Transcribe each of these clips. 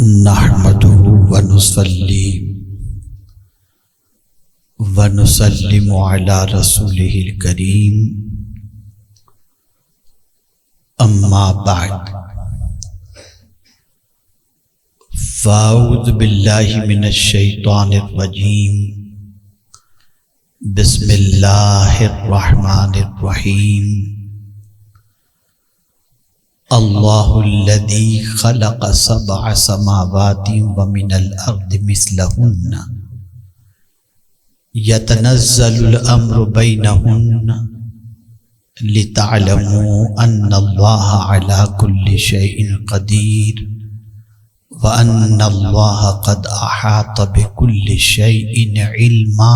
نحمده ونصلي ونسلم على رسوله الكريم اما بعد فاعوذ بالله من الشيطان الرجيم بسم الله الرحمن الرحيم اللہ الذی خلق سبع سماوات ومن الارض مثلہن یتنزل الامر بینہن لتعلموا ان اللہ علی کل شیء قدیر وان اللہ قد احاط بکل شیء علما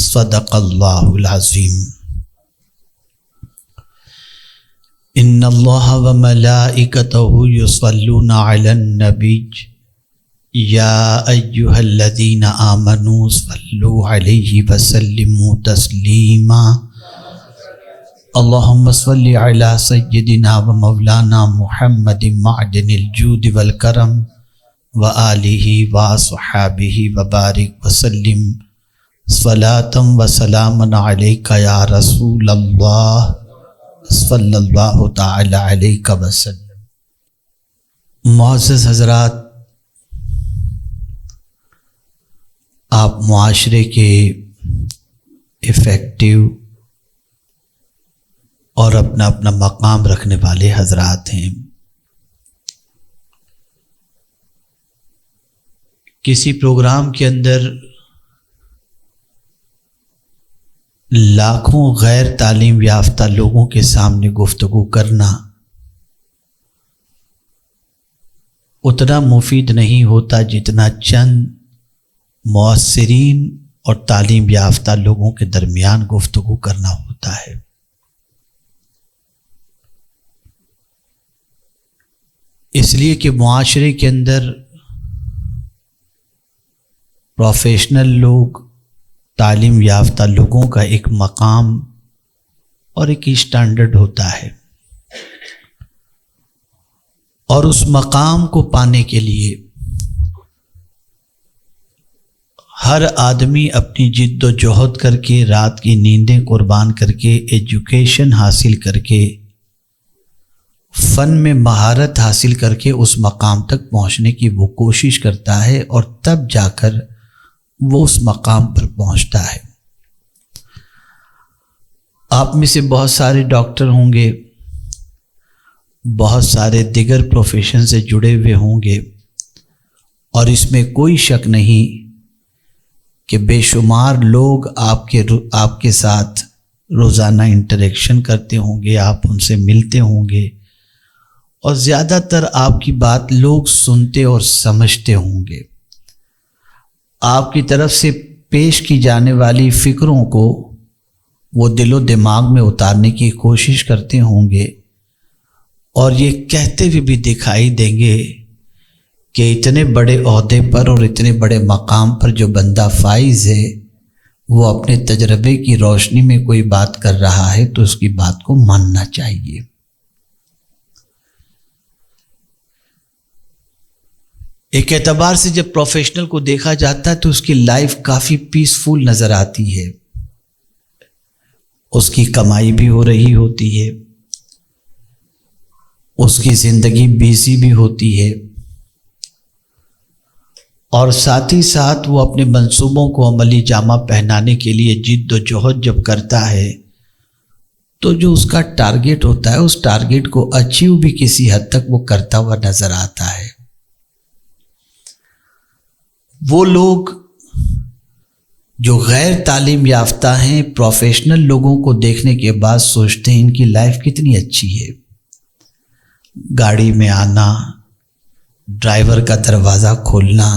صدق اللہ العظیم۔ ان اللہ وملائکتہ یصلون علی النبی یا ایہا الذین آمنوا صلوا علیہ وسلموا تسلیما اللہم صل علی سیدنا ومولانا محمد معدن الجود والکرم وآلہ وصحابہ وبارک وسلم صلاۃ وسلاما علیک یا رسول اللہ صلی اللہ تعالی علیہ وسلم۔ معزز حضرات، آپ معاشرے کے افیکٹو اور اپنا اپنا مقام رکھنے والے حضرات ہیں۔ کسی پروگرام کے اندر لاکھوں غیر تعلیم یافتہ لوگوں کے سامنے گفتگو کرنا اتنا مفید نہیں ہوتا جتنا چند مؤثرین اور تعلیم یافتہ لوگوں کے درمیان گفتگو کرنا ہوتا ہے۔ اس لیے کہ معاشرے کے اندر پروفیشنل لوگ، تعلیم یافتہ لوگوں کا ایک مقام اور ایک اسٹینڈرڈ ہوتا ہے، اور اس مقام کو پانے کے لیے ہر آدمی اپنی جد و جہد کر کے، رات کی نیندیں قربان کر کے، ایجوکیشن حاصل کر کے، فن میں مہارت حاصل کر کے اس مقام تک پہنچنے کی وہ کوشش کرتا ہے، اور تب جا کر وہ اس مقام پر پہنچتا ہے۔ آپ میں سے بہت سارے ڈاکٹر ہوں گے، بہت سارے دیگر پروفیشن سے جڑے ہوئے ہوں گے، اور اس میں کوئی شک نہیں کہ بے شمار لوگ آپ کے ساتھ روزانہ انٹریکشن کرتے ہوں گے، آپ ان سے ملتے ہوں گے، اور زیادہ تر آپ کی بات لوگ سنتے اور سمجھتے ہوں گے۔ آپ کی طرف سے پیش کی جانے والی فکروں کو وہ دل و دماغ میں اتارنے کی کوشش کرتے ہوں گے، اور یہ کہتے ہوئے بھی دکھائی دیں گے کہ اتنے بڑے عہدے پر اور اتنے بڑے مقام پر جو بندہ فائز ہے، وہ اپنے تجربے کی روشنی میں کوئی بات کر رہا ہے تو اس کی بات کو ماننا چاہیے۔ ایک اعتبار سے جب پروفیشنل کو دیکھا جاتا ہے تو اس کی لائف کافی پیسفل نظر آتی ہے، اس کی کمائی بھی ہو رہی ہوتی ہے، اس کی زندگی بیزی بھی ہوتی ہے، اور ساتھ ہی ساتھ وہ اپنے منصوبوں کو عملی جامہ پہنانے کے لیے جد و جہد جب کرتا ہے تو جو اس کا ٹارگیٹ ہوتا ہے، اس ٹارگیٹ کو اچیو بھی کسی حد تک وہ کرتا ہوا نظر آتا ہے۔ وہ لوگ جو غیر تعلیم یافتہ ہیں، پروفیشنل لوگوں کو دیکھنے کے بعد سوچتے ہیں ان کی لائف کتنی اچھی ہے، گاڑی میں آنا، ڈرائیور کا دروازہ کھولنا،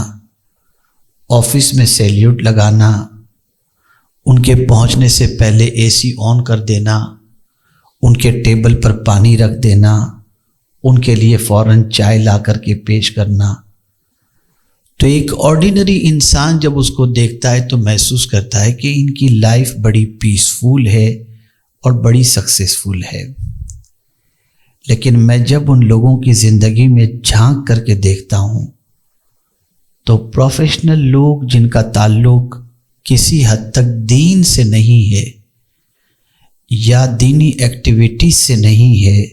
آفس میں سیلیوٹ لگانا، ان کے پہنچنے سے پہلے اے سی آن کر دینا، ان کے ٹیبل پر پانی رکھ دینا، ان کے لیے فوراً چائے لا کر کے پیش کرنا۔ تو ایک آرڈینری انسان جب اس کو دیکھتا ہے تو محسوس کرتا ہے کہ ان کی لائف بڑی پیسفل ہے اور بڑی سکسیسفل ہے۔ لیکن میں جب ان لوگوں کی زندگی میں جھانک کر کے دیکھتا ہوں تو پروفیشنل لوگ جن کا تعلق کسی حد تک دین سے نہیں ہے یا دینی ایکٹیویٹیز سے نہیں ہے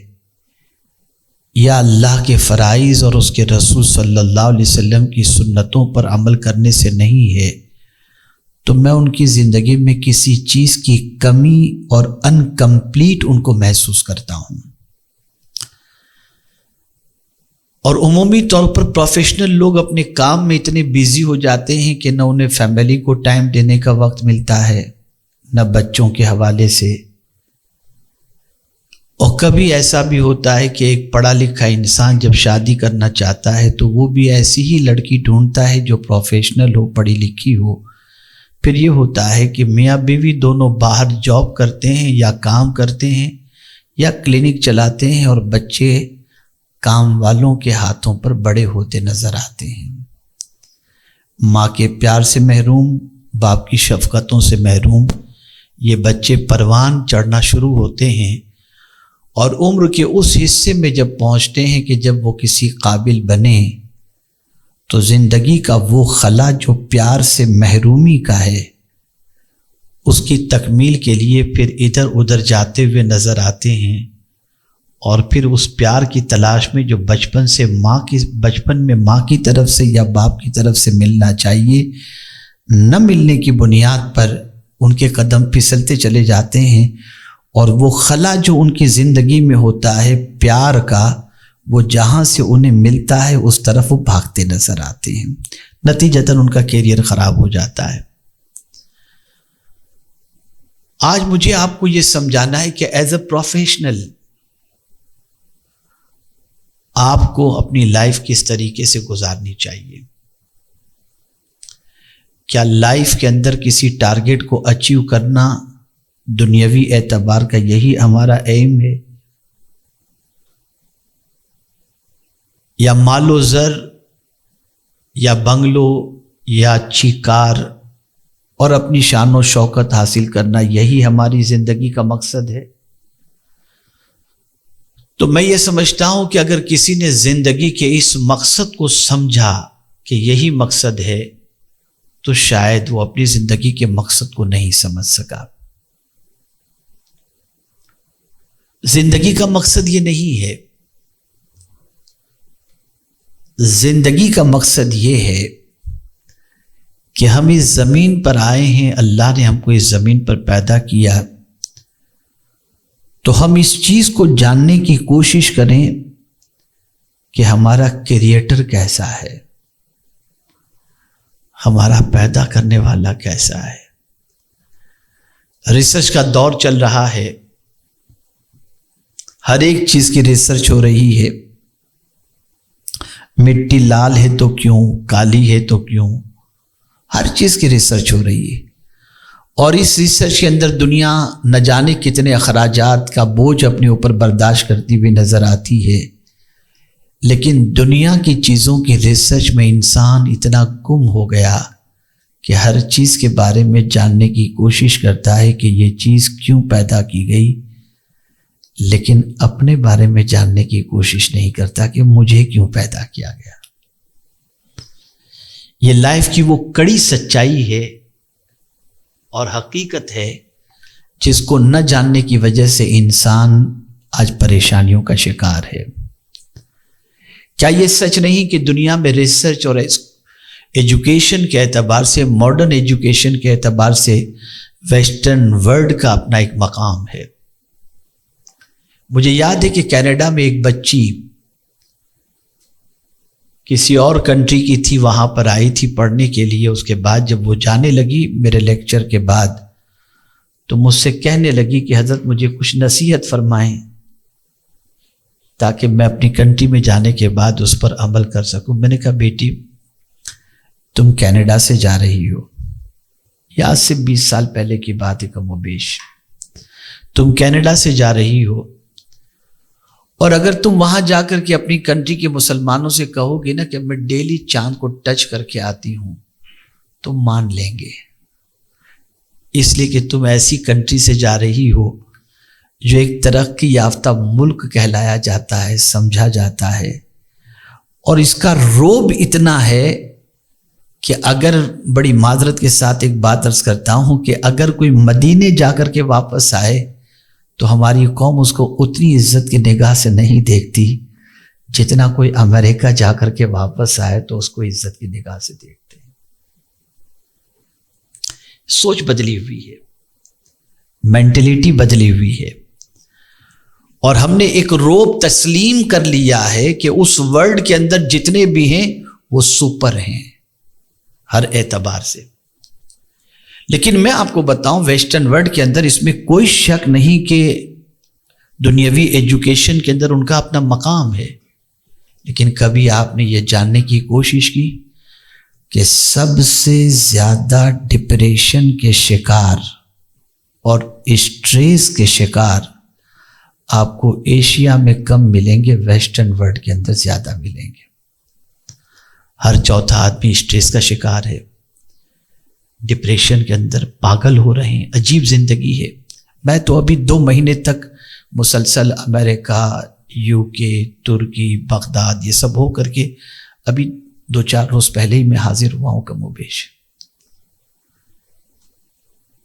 یا اللہ کے فرائض اور اس کے رسول صلی اللہ علیہ وسلم کی سنتوں پر عمل کرنے سے نہیں ہے، تو میں ان کی زندگی میں کسی چیز کی کمی اور انکمپلیٹ ان کو محسوس کرتا ہوں۔ اور عمومی طور پر پروفیشنل لوگ اپنے کام میں اتنے بیزی ہو جاتے ہیں کہ نہ انہیں فیملی کو ٹائم دینے کا وقت ملتا ہے، نہ بچوں کے حوالے سے۔ اور کبھی ایسا بھی ہوتا ہے کہ ایک پڑھا لکھا انسان جب شادی کرنا چاہتا ہے تو وہ بھی ایسی ہی لڑکی ڈھونڈتا ہے جو پروفیشنل ہو، پڑھی لکھی ہو۔ پھر یہ ہوتا ہے کہ میاں بیوی دونوں باہر جاب کرتے ہیں یا کام کرتے ہیں یا کلینک چلاتے ہیں، اور بچے کام والوں کے ہاتھوں پر بڑے ہوتے نظر آتے ہیں۔ ماں کے پیار سے محروم، باپ کی شفقتوں سے محروم یہ بچے پروان چڑھنا شروع ہوتے ہیں، اور عمر کے اس حصے میں جب پہنچتے ہیں کہ جب وہ کسی قابل بنے تو زندگی کا وہ خلا جو پیار سے محرومی کا ہے، اس کی تکمیل کے لیے پھر ادھر ادھر جاتے ہوئے نظر آتے ہیں، اور پھر اس پیار کی تلاش میں جو بچپن میں ماں کی طرف سے یا باپ کی طرف سے ملنا چاہیے، نہ ملنے کی بنیاد پر ان کے قدم پھسلتے چلے جاتے ہیں، اور وہ خلا جو ان کی زندگی میں ہوتا ہے پیار کا، وہ جہاں سے انہیں ملتا ہے اس طرف وہ بھاگتے نظر آتے ہیں، نتیجتاً ان کا کیریئر خراب ہو جاتا ہے۔ آج مجھے آپ کو یہ سمجھانا ہے کہ ایز اے پروفیشنل آپ کو اپنی لائف کس طریقے سے گزارنی چاہیے۔ کیا لائف کے اندر کسی ٹارگٹ کو اچیو کرنا دنیاوی اعتبار کا یہی ہمارا ایم ہے، یا مال و زر یا بنگلو یا اچھی کار اور اپنی شان و شوکت حاصل کرنا یہی ہماری زندگی کا مقصد ہے؟ تو میں یہ سمجھتا ہوں کہ اگر کسی نے زندگی کے اس مقصد کو سمجھا کہ یہی مقصد ہے تو شاید وہ اپنی زندگی کے مقصد کو نہیں سمجھ سکا۔ زندگی کا مقصد یہ نہیں ہے، زندگی کا مقصد یہ ہے کہ ہم اس زمین پر آئے ہیں، اللہ نے ہم کو اس زمین پر پیدا کیا، تو ہم اس چیز کو جاننے کی کوشش کریں کہ ہمارا کریٹر کیسا ہے، ہمارا پیدا کرنے والا کیسا ہے۔ ریسرچ کا دور چل رہا ہے، ہر ایک چیز کی ریسرچ ہو رہی ہے، مٹی لال ہے تو کیوں، کالی ہے تو کیوں، ہر چیز کی ریسرچ ہو رہی ہے، اور اس ریسرچ کے اندر دنیا نہ جانے کتنے اخراجات کا بوجھ اپنے اوپر برداشت کرتی ہوئی نظر آتی ہے، لیکن دنیا کی چیزوں کی ریسرچ میں انسان اتنا گم ہو گیا کہ ہر چیز کے بارے میں جاننے کی کوشش کرتا ہے کہ یہ چیز کیوں پیدا کی گئی، لیکن اپنے بارے میں جاننے کی کوشش نہیں کرتا کہ مجھے کیوں پیدا کیا گیا۔ یہ لائف کی وہ کڑی سچائی ہے اور حقیقت ہے جس کو نہ جاننے کی وجہ سے انسان آج پریشانیوں کا شکار ہے۔ کیا یہ سچ نہیں کہ دنیا میں ریسرچ اور ایجوکیشن کے اعتبار سے، ماڈرن ایجوکیشن کے اعتبار سے ویسٹرن ورلڈ کا اپنا ایک مقام ہے؟ مجھے یاد ہے کہ کینیڈا میں ایک بچی کسی اور کنٹری کی تھی، وہاں پر آئی تھی پڑھنے کے لیے۔ اس کے بعد جب وہ جانے لگی میرے لیکچر کے بعد تو مجھ سے کہنے لگی کہ حضرت مجھے کچھ نصیحت فرمائیں تاکہ میں اپنی کنٹری میں جانے کے بعد اس پر عمل کر سکوں۔ میں نے کہا بیٹی تم کینیڈا سے جا رہی ہو، یہ آج سے 20 سال پہلے کی بات ہے کم و بیش، تم کینیڈا سے جا رہی ہو، اور اگر تم وہاں جا کر کے اپنی کنٹری کے مسلمانوں سے کہو گے نا کہ میں ڈیلی چاند کو ٹچ کر کے آتی ہوں تو مان لیں گے، اس لیے کہ تم ایسی کنٹری سے جا رہی ہو جو ایک ترقی یافتہ ملک کہلایا جاتا ہے، سمجھا جاتا ہے، اور اس کا روب اتنا ہے کہ اگر بڑی معذرت کے ساتھ ایک بات عرض کرتا ہوں کہ اگر کوئی مدینے جا کر کے واپس آئے تو ہماری قوم اس کو اتنی عزت کی نگاہ سے نہیں دیکھتی جتنا کوئی امریکہ جا کر کے واپس آئے تو اس کو عزت کی نگاہ سے دیکھتے ہیں۔ سوچ بدلی ہوئی ہے، مینٹلیٹی بدلی ہوئی ہے، اور ہم نے ایک روب تسلیم کر لیا ہے کہ اس ورلڈ کے اندر جتنے بھی ہیں وہ سپر ہیں ہر اعتبار سے۔ لیکن میں آپ کو بتاؤں ویسٹرن ورلڈ کے اندر اس میں کوئی شک نہیں کہ دنیاوی ایجوکیشن کے اندر ان کا اپنا مقام ہے، لیکن کبھی آپ نے یہ جاننے کی کوشش کی کہ سب سے زیادہ ڈپریشن کے شکار اور اسٹریس کے شکار آپ کو ایشیا میں کم ملیں گے، ویسٹرن ورلڈ کے اندر زیادہ ملیں گے۔ ہر چوتھا آدمی اسٹریس کا شکار ہے، ڈپریشن کے اندر پاگل ہو رہے ہیں، عجیب زندگی ہے۔ میں تو ابھی 2 مہینے تک مسلسل امریکہ، UK، ترکی، بغداد یہ سب ہو کر کے ابھی 2-4 روز پہلے ہی میں حاضر ہوا ہوں کم و بیش۔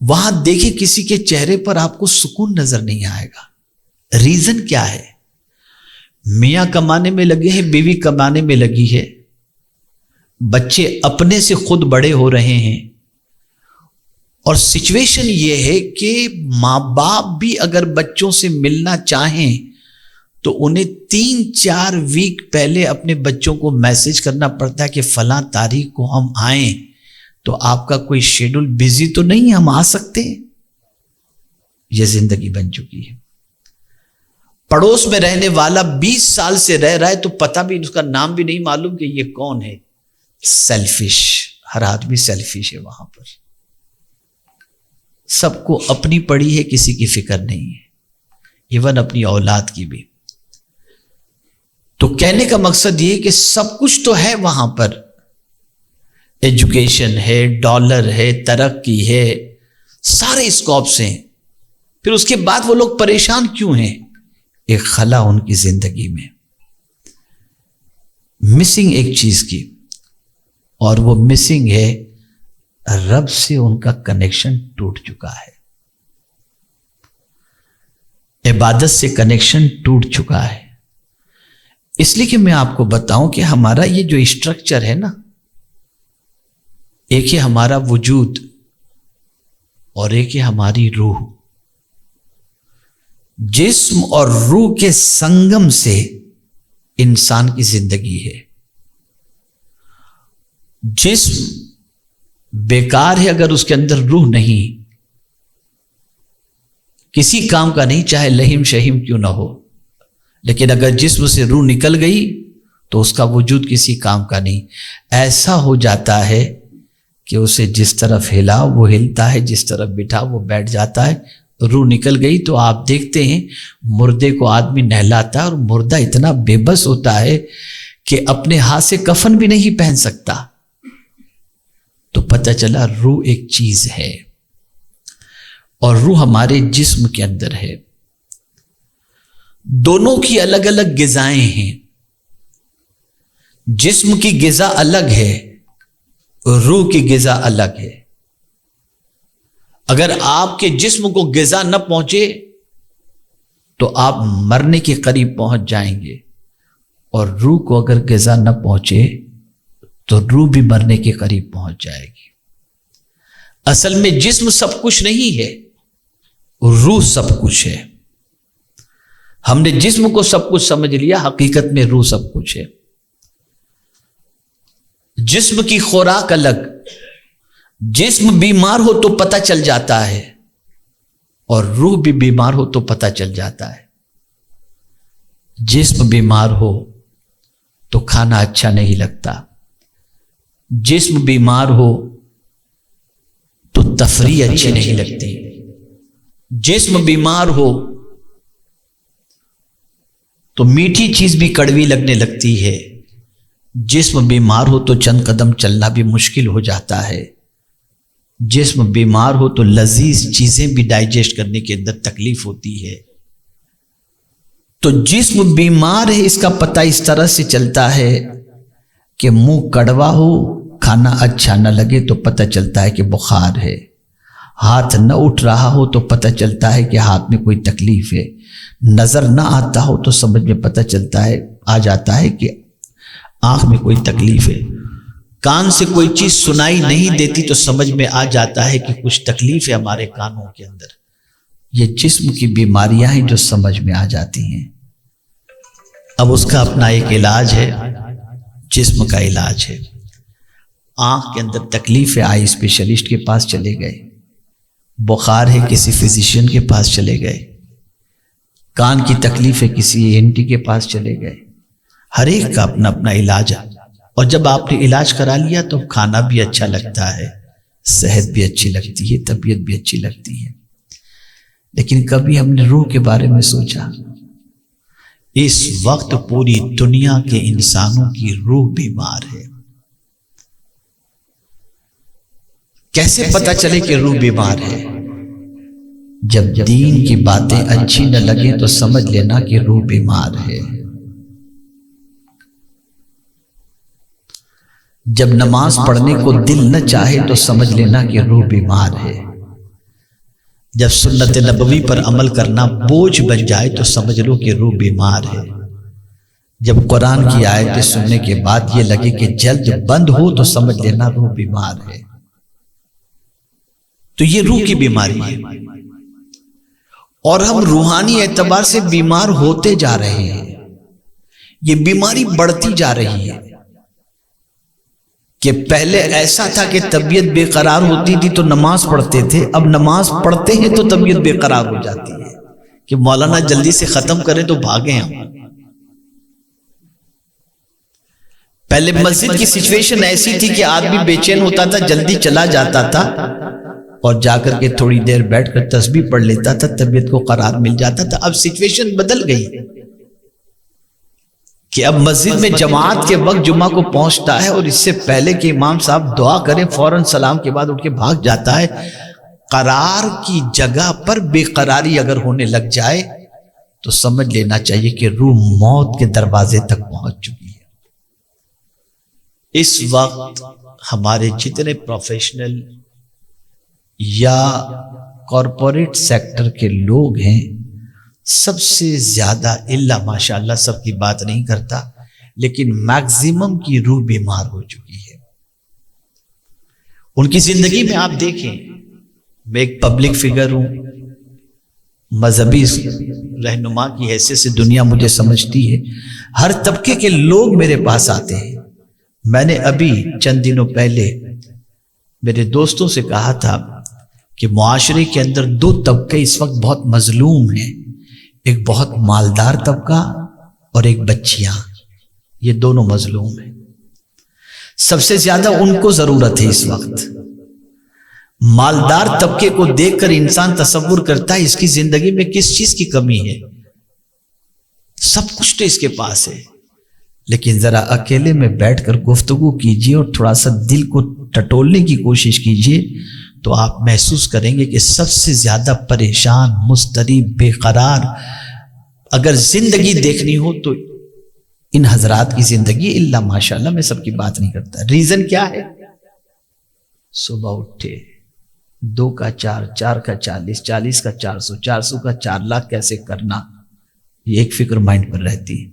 وہاں دیکھیں کسی کے چہرے پر آپ کو سکون نظر نہیں آئے گا۔ ریزن کیا ہے؟ میاں کمانے میں لگے ہیں، بیوی کمانے میں لگی ہے، بچے اپنے سے خود بڑے ہو رہے ہیں، اور سچویشن یہ ہے کہ ماں باپ بھی اگر بچوں سے ملنا چاہیں تو انہیں 3-4 ویک پہلے اپنے بچوں کو میسج کرنا پڑتا ہے کہ فلاں تاریخ کو ہم آئیں، تو آپ کا کوئی شیڈول بزی تو نہیں، ہم آ سکتے ہیں۔ یہ زندگی بن چکی ہے۔ پڑوس میں رہنے والا 20 سال سے رہ رہا ہے تو پتہ بھی اس کا نام بھی نہیں معلوم کہ یہ کون ہے۔ سیلفش، ہر آدمی سیلفش ہے وہاں پر، سب کو اپنی پڑی ہے، کسی کی فکر نہیں ہے، ایون اپنی اولاد کی بھی۔ تو کہنے کا مقصد یہ کہ سب کچھ تو ہے وہاں پر، ایجوکیشن ہے، ڈالر ہے، ترقی ہے، سارے اسکوپس ہیں، پھر اس کے بعد وہ لوگ پریشان کیوں ہیں؟ ایک خلا ان کی زندگی میں مسنگ ایک چیز کی، اور وہ مسنگ ہے رب سے ان کا کنیکشن ٹوٹ چکا ہے، عبادت سے کنیکشن ٹوٹ چکا ہے۔ اس لیے کہ میں آپ کو بتاؤں کہ ہمارا یہ جو اسٹرکچر ہے نا، ایک ہے ہمارا وجود اور ایک ہے ہماری روح۔ جسم اور روح کے سنگم سے انسان کی زندگی ہے۔ جسم بیکار ہے اگر اس کے اندر روح نہیں، کسی کام کا نہیں، چاہے لہیم شہیم کیوں نہ ہو، لیکن اگر جسم سے روح نکل گئی تو اس کا وجود کسی کام کا نہیں۔ ایسا ہو جاتا ہے کہ اسے جس طرف ہلا وہ ہلتا ہے، جس طرف بٹھا وہ بیٹھ جاتا ہے۔ روح نکل گئی تو آپ دیکھتے ہیں مردے کو آدمی نہلاتا ہے، اور مردہ اتنا بے بس ہوتا ہے کہ اپنے ہاتھ سے کفن بھی نہیں پہن سکتا۔ تو پتہ چلا روح ایک چیز ہے، اور روح ہمارے جسم کے اندر ہے۔ دونوں کی الگ الگ غذائیں ہیں، جسم کی غذا الگ ہے، روح کی غذا الگ ہے۔ اگر آپ کے جسم کو غذا نہ پہنچے تو آپ مرنے کے قریب پہنچ جائیں گے، اور روح کو اگر غذا نہ پہنچے تو روح بھی مرنے کے قریب پہنچ جائے گی۔ اصل میں جسم سب کچھ نہیں ہے، روح سب کچھ ہے۔ ہم نے جسم کو سب کچھ سمجھ لیا، حقیقت میں روح سب کچھ ہے۔ جسم کی خوراک الگ، جسم بیمار ہو تو پتہ چل جاتا ہے، اور روح بھی بیمار ہو تو پتہ چل جاتا ہے۔ جسم بیمار ہو تو کھانا اچھا نہیں لگتا، جسم بیمار ہو تو تفریح اچھی نہیں لگتی، جسم بیمار ہو تو میٹھی چیز بھی کڑوی لگنے لگتی ہے، جسم بیمار ہو تو چند قدم چلنا بھی مشکل ہو جاتا ہے، جسم بیمار ہو تو لذیذ چیزیں بھی ڈائجسٹ کرنے کے اندر تکلیف ہوتی ہے۔ تو جسم بیمار ہے، اس کا پتہ اس طرح سے چلتا ہے کہ منہ کڑوا ہو کھانا اچھا نہ لگے تو پتہ چلتا ہے کہ بخار ہے، ہاتھ نہ اٹھ رہا ہو تو پتہ چلتا ہے کہ ہاتھ میں کوئی تکلیف ہے، نظر نہ آتا ہو تو سمجھ میں پتہ چلتا ہے، آ جاتا ہے کہ آنکھ میں کوئی تکلیف ہے، کان سے کوئی چیز سنائی نہیں دیتی تو سمجھ میں آ جاتا ہے کہ کچھ تکلیف ہے ہمارے کانوں کے اندر۔ یہ جسم کی بیماریاں ہیں جو سمجھ میں آ جاتی ہیں۔ اب اس کا اپنا ایک علاج ہے، جسم کا علاج ہے۔ آنکھ کے اندر تکلیف ہے، آئی اسپیشلسٹ کے پاس چلے گئے، بخار ہے کسی فزیشین کے پاس چلے گئے، کان کی تکلیف ہے کسی ENT کے پاس چلے گئے۔ ہر ایک کا اپنا اپنا علاج ہے، اور جب آپ نے علاج کرا لیا تو کھانا بھی اچھا لگتا ہے، صحت بھی اچھی لگتی ہے، طبیعت بھی اچھی لگتی ہے۔ لیکن کبھی ہم نے روح کے بارے میں سوچا؟ اس وقت پوری دنیا کے انسانوں کی روح بیمار ہے۔ کیسے پتہ چلے کہ روح بیمار ہے؟ جب دین کی باتیں اچھی نہ لگیں تو سمجھ لینا کہ روح بیمار ہے۔ جب نماز پڑھنے کو دل نہ چاہے تو سمجھ لینا کہ روح بیمار ہے۔ جب سنت نبوی پر عمل کرنا بوجھ بن جائے تو سمجھ لو کہ روح بیمار ہے۔ جب قرآن کی آیتیں سننے کے بعد یہ لگے کہ جلد بند ہو تو سمجھ لینا روح بیمار ہے۔ تو یہ روح کی بیماری ہے، اور ہم روحانی اعتبار سے بیمار ہوتے جا رہے ہیں۔ یہ بیماری بڑھتی جا رہی ہے کہ پہلے ایسا تھا کہ طبیعت بے قرار ہوتی تھی تو نماز پڑھتے تھے، اب نماز پڑھتے ہیں تو طبیعت بے قرار ہو جاتی ہے کہ مولانا جلدی سے ختم کریں تو بھاگیں ہم۔ پہلے مسجد کی سچویشن ایسی تھی کہ آدمی بے چین ہوتا تھا، جلدی چلا جاتا تھا اور جا کر کے تھوڑی دیر بیٹھ کر تسبیح پڑھ لیتا تھا، طبیعت کو قرار مل جاتا تھا۔ اب سچویشن بدل گئی کہ اب مسجد میں جماعت کے وقت جمعہ کو پہنچتا ہے اور اس سے پہلے کہ امام صاحب دعا کریں فوراً سلام کے بعد اٹھ کے بھاگ جاتا ہے۔ قرار کی جگہ پر بے قراری اگر ہونے لگ جائے تو سمجھ لینا چاہیے کہ روح موت کے دروازے تک پہنچ چکی ہے۔ اس وقت ہمارے جتنے پروفیشنل یا کارپوریٹ سیکٹر کے لوگ ہیں، سب سے زیادہ اللہ ماشاءاللہ سب کی بات نہیں کرتا، لیکن میکزیمم کی روح بیمار ہو چکی ہے۔ ان کی زندگی میں آپ دیکھیں، میں ایک پبلک فگر ہوں، مذہبی رہنما کی حیثیت سے دنیا مجھے سمجھتی ہے، ہر طبقے کے لوگ میرے پاس آتے ہیں۔ میں نے ابھی چند دنوں پہلے میرے دوستوں سے کہا تھا کہ معاشرے کے اندر دو طبقے اس وقت بہت مظلوم ہیں، ایک بہت مالدار طبقہ اور ایک بچیاں، یہ دونوں مظلوم ہیں۔ سب سے زیادہ ان کو ضرورت ہے اس وقت۔ مالدار طبقے کو دیکھ کر انسان تصور کرتا ہے اس کی زندگی میں کس چیز کی کمی ہے، سب کچھ تو اس کے پاس ہے، لیکن ذرا اکیلے میں بیٹھ کر گفتگو کیجئے اور تھوڑا سا دل کو ٹٹولنے کی کوشش کیجئے تو آپ محسوس کریں گے کہ سب سے زیادہ پریشان، مضطرب، بے قرار اگر زندگی دیکھنی ہو تو ان حضرات کی زندگی، اللہ ماشاءاللہ میں سب کی بات نہیں کرتا۔ ریزن کیا ہے؟ صبح اٹھے 2 کا 4، 4 کا 40، 40 کا 400، 400 کا 4 لاکھ کیسے کرنا، یہ ایک فکر مائنڈ پر رہتی ہے۔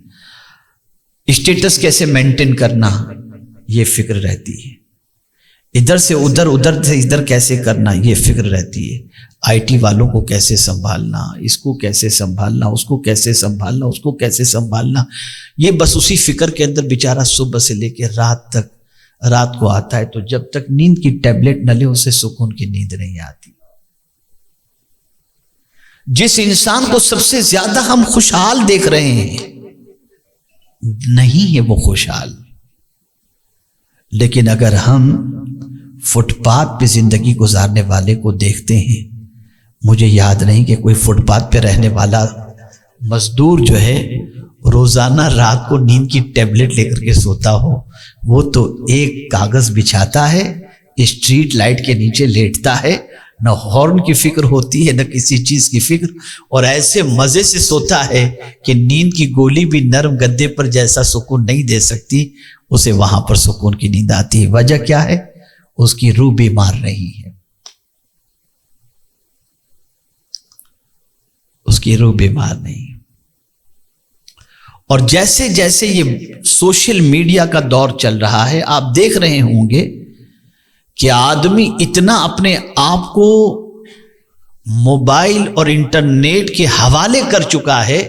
اسٹیٹس کیسے مینٹین کرنا، یہ فکر رہتی ہے۔ ادھر سے ادھر، ادھر سے ادھر کیسے کرنا، یہ فکر رہتی ہے۔ IT والوں کو کیسے سنبھالنا، اس کو کیسے سنبھالنا، اس کو کیسے سنبھالنا، اس کو کیسے سنبھالنا، یہ بس اسی فکر کے اندر بیچارہ صبح سے لے کے رات کو آتا ہے، تو جب تک نیند کی ٹیبلٹ نہ لے اسے سکون کی نیند نہیں آتی۔ جس انسان کو سب سے زیادہ ہم خوشحال دیکھ رہے ہیں، نہیں ہے وہ خوشحال، لیکن اگر ہم فٹ پاتھ پہ زندگی گزارنے والے کو دیکھتے ہیں، مجھے یاد نہیں کہ کوئی فٹ پاتھ پہ رہنے والا مزدور جو ہے روزانہ رات کو نیند کی ٹیبلٹ لے کر کے سوتا ہو۔ وہ تو ایک کاغذ بچھاتا ہے، اسٹریٹ لائٹ کے نیچے لیٹتا ہے، نہ ہارن کی فکر ہوتی ہے نہ کسی چیز کی فکر، اور ایسے مزے سے سوتا ہے کہ نیند کی گولی بھی نرم گدے پر جیسا سکون نہیں دے سکتی، اسے وہاں پر سکون کی نیند آتی ہے۔ وجہ کیا ہے؟ اس کی روح بیمار نہیں ہے، اس کی روح بیمار نہیں۔ اور جیسے جیسے یہ سوشل میڈیا کا دور چل رہا ہے، آپ دیکھ رہے ہوں گے کہ آدمی اتنا اپنے آپ کو موبائل اور انٹرنیٹ کے حوالے کر چکا ہے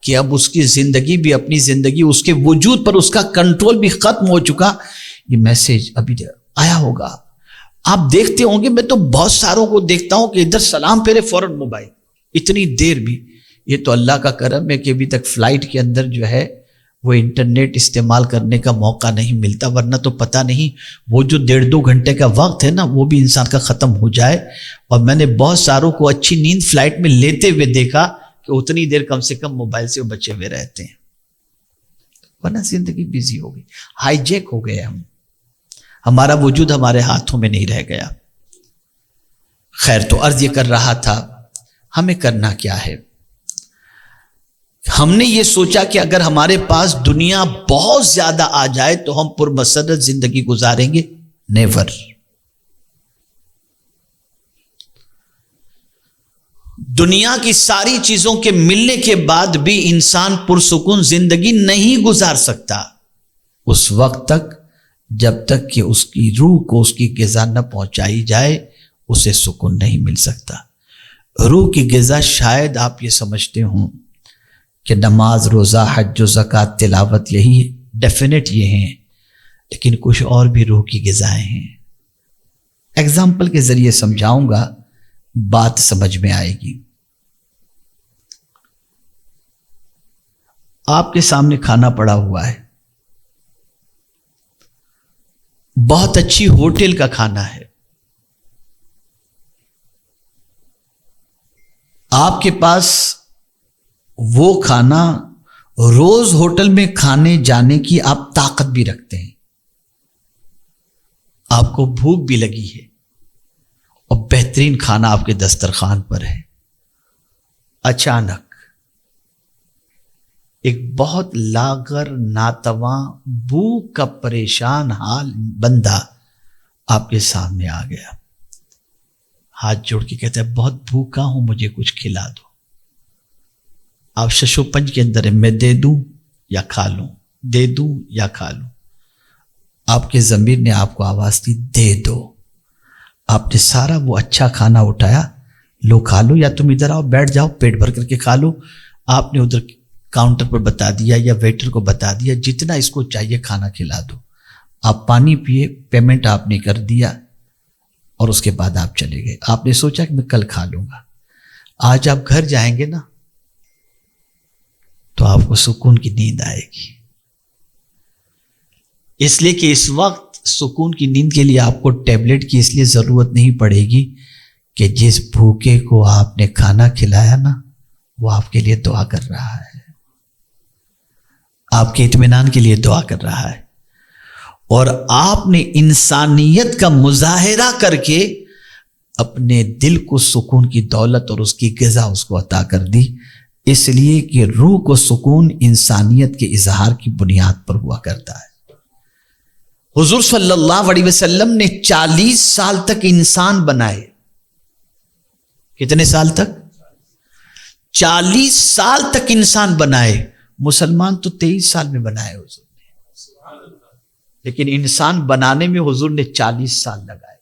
کہ اب اس کی زندگی بھی، اپنی زندگی، اس کے وجود پر اس کا کنٹرول بھی ختم ہو چکا۔ یہ میسج ابھی آیا ہوگا، آپ دیکھتے ہوں گے، میں تو بہت ساروں کو دیکھتا ہوں کہ ادھر سلام پھیرے فوراً موبائل، اتنی دیر بھی۔ یہ تو اللہ کا کرم ہے کہ ابھی تک فلائٹ کے اندر جو ہے وہ انٹرنیٹ استعمال کرنے کا موقع نہیں ملتا، ورنہ تو پتہ نہیں وہ جو 1.5-2 گھنٹے کا وقت ہے نا، وہ بھی انسان کا ختم ہو جائے۔ اور میں نے بہت ساروں کو اچھی نیند فلائٹ میں لیتے ہوئے دیکھا کہ اتنی دیر کم سے کم موبائل سے وہ بچے ہوئے رہتے ہیں، ورنہ زندگی بیزی ہو گئی، ہائی جیک ہو گئے ہم، ہمارا وجود ہمارے ہاتھوں میں نہیں رہ گیا۔ خیر، تو عرض یہ کر رہا تھا، ہمیں کرنا کیا ہے؟ ہم نے یہ سوچا کہ اگر ہمارے پاس دنیا بہت زیادہ آ جائے تو ہم پرمسرت زندگی گزاریں گے؟ نیور۔ دنیا کی ساری چیزوں کے ملنے کے بعد بھی انسان پرسکون زندگی نہیں گزار سکتا اس وقت تک جب تک کہ اس کی روح کو اس کی غذا نہ پہنچائی جائے، اسے سکون نہیں مل سکتا۔ روح کی غذا شاید آپ یہ سمجھتے ہوں کہ نماز، روزہ، حج و زکوٰۃ، تلاوت، یہی ڈیفینیٹ یہ ہیں، لیکن کچھ اور بھی روح کی غذائیں ہیں۔ ایگزامپل کے ذریعے سمجھاؤں گا، بات سمجھ میں آئے گی۔ آپ کے سامنے کھانا پڑا ہوا ہے، بہت اچھی ہوٹل کا کھانا ہے، آپ کے پاس وہ کھانا روز ہوٹل میں کھانے جانے کی آپ طاقت بھی رکھتے ہیں، آپ کو بھوک بھی لگی ہے اور بہترین کھانا آپ کے دسترخوان پر ہے۔ اچانک ایک بہت لاغر، ناتواں، بھوک کا پریشان حال بندہ آپ کے سامنے آ گیا، ہاتھ جوڑ کے کہتا ہے بہت بھوکا ہوں، مجھے کچھ کھلا دو۔ آپ شش و پنج کے اندر ہے، میں دے دوں یا کھا لوں، دے دوں یا کھا لوں۔ آپ کے ضمیر نے آپ کو آواز دی دے دو۔ آپ نے سارا وہ اچھا کھانا اٹھایا، لو کھا لو، یا تم ادھر آؤ، بیٹھ جاؤ، پیٹ بھر کر کے کھا لو۔ آپ نے ادھر کاؤنٹر پر بتا دیا یا ویٹر کو بتا دیا جتنا اس کو چاہیے کھانا کھلا دو۔ آپ پانی پیے، پیمنٹ آپ نے کر دیا، اور اس کے بعد آپ چلے گئے۔ آپ نے سوچا کہ میں کل کھا لوں گا۔ آج آپ گھر جائیں گے نا تو آپ کو سکون کی نیند آئے گی، اس لیے کہ اس وقت سکون کی نیند کے لیے آپ کو ٹیبلٹ کی اس لیے ضرورت نہیں پڑے گی کہ جس بھوکے کو آپ نے کھانا کھلایا نا، وہ آپ کے لیے دعا کر رہا ہے، آپ کے اطمینان کے لیے دعا کر رہا ہے، اور آپ نے انسانیت کا مظاہرہ کر کے اپنے دل کو سکون کی دولت اور اس کی غذا اس کو عطا کر دی، اس لیے کہ روح کو سکون انسانیت کے اظہار کی بنیاد پر ہوا کرتا ہے۔ حضور صلی اللہ علیہ وسلم نے 40 سال تک انسان بنائے۔ کتنے سال تک؟ 40 سال تک انسان بنائے۔ مسلمان تو 23 سال میں بنائے حضور نے، لیکن انسان بنانے میں حضور نے 40 سال لگائے۔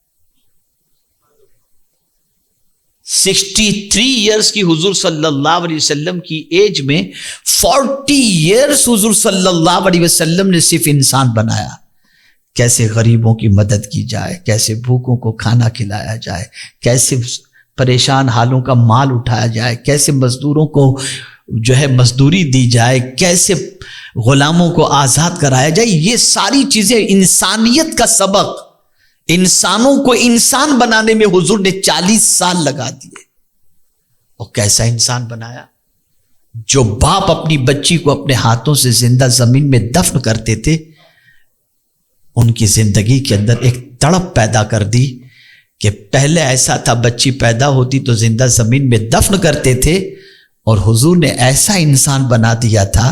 63 ایئرس کی حضور صلی اللہ علیہ وسلم کی ایج میں 40 ایئرس حضور صلی اللہ علیہ وسلم نے صرف انسان بنایا۔ کیسے غریبوں کی مدد کی جائے، کیسے بھوکوں کو کھانا کھلایا جائے، کیسے پریشان حالوں کا مال اٹھایا جائے، کیسے مزدوروں کو جو ہے مزدوری دی جائے، کیسے غلاموں کو آزاد کرایا جائے۔ یہ ساری چیزیں انسانیت کا سبق، انسانوں کو انسان بنانے میں حضور نے 40 سال لگا دیے۔ اور کیسا انسان بنایا؟ جو باپ اپنی بچی کو اپنے ہاتھوں سے زندہ زمین میں دفن کرتے تھے، ان کی زندگی کے اندر ایک تڑپ پیدا کر دی کہ پہلے ایسا تھا، بچی پیدا ہوتی تو زندہ زمین میں دفن کرتے تھے، اور حضور نے ایسا انسان بنا دیا تھا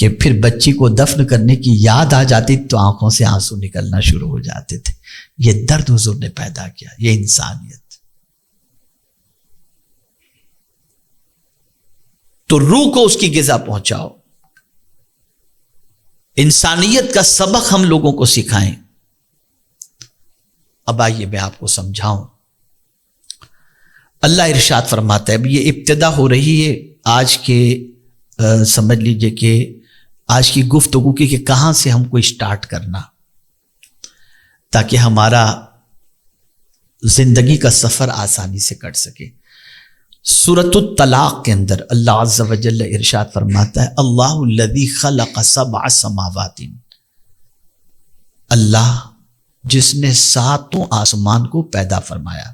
کہ پھر بچی کو دفن کرنے کی یاد آ جاتی تو آنکھوں سے آنسو نکلنا شروع ہو جاتے تھے. یہ درد حضور نے پیدا کیا، یہ انسانیت. تو روح کو اس کی غذا پہنچاؤ. انسانیت کا سبق ہم لوگوں کو سکھائیں. اب آئیے میں آپ کو سمجھاؤں. اللہ ارشاد فرماتا ہے، اب یہ ابتدا ہو رہی ہے آج کے سمجھ لیجئے کہ آج کی گفتگو کی، کہ کہاں سے ہم کو اسٹارٹ کرنا تاکہ ہمارا زندگی کا سفر آسانی سے کٹ سکے. سورۃ الطلاق کے اندر اللہ عز و جل ارشاد فرماتا ہے، اللہ الذی خلق سبع سماوات، اللہ جس نے 7 آسمان کو پیدا فرمایا.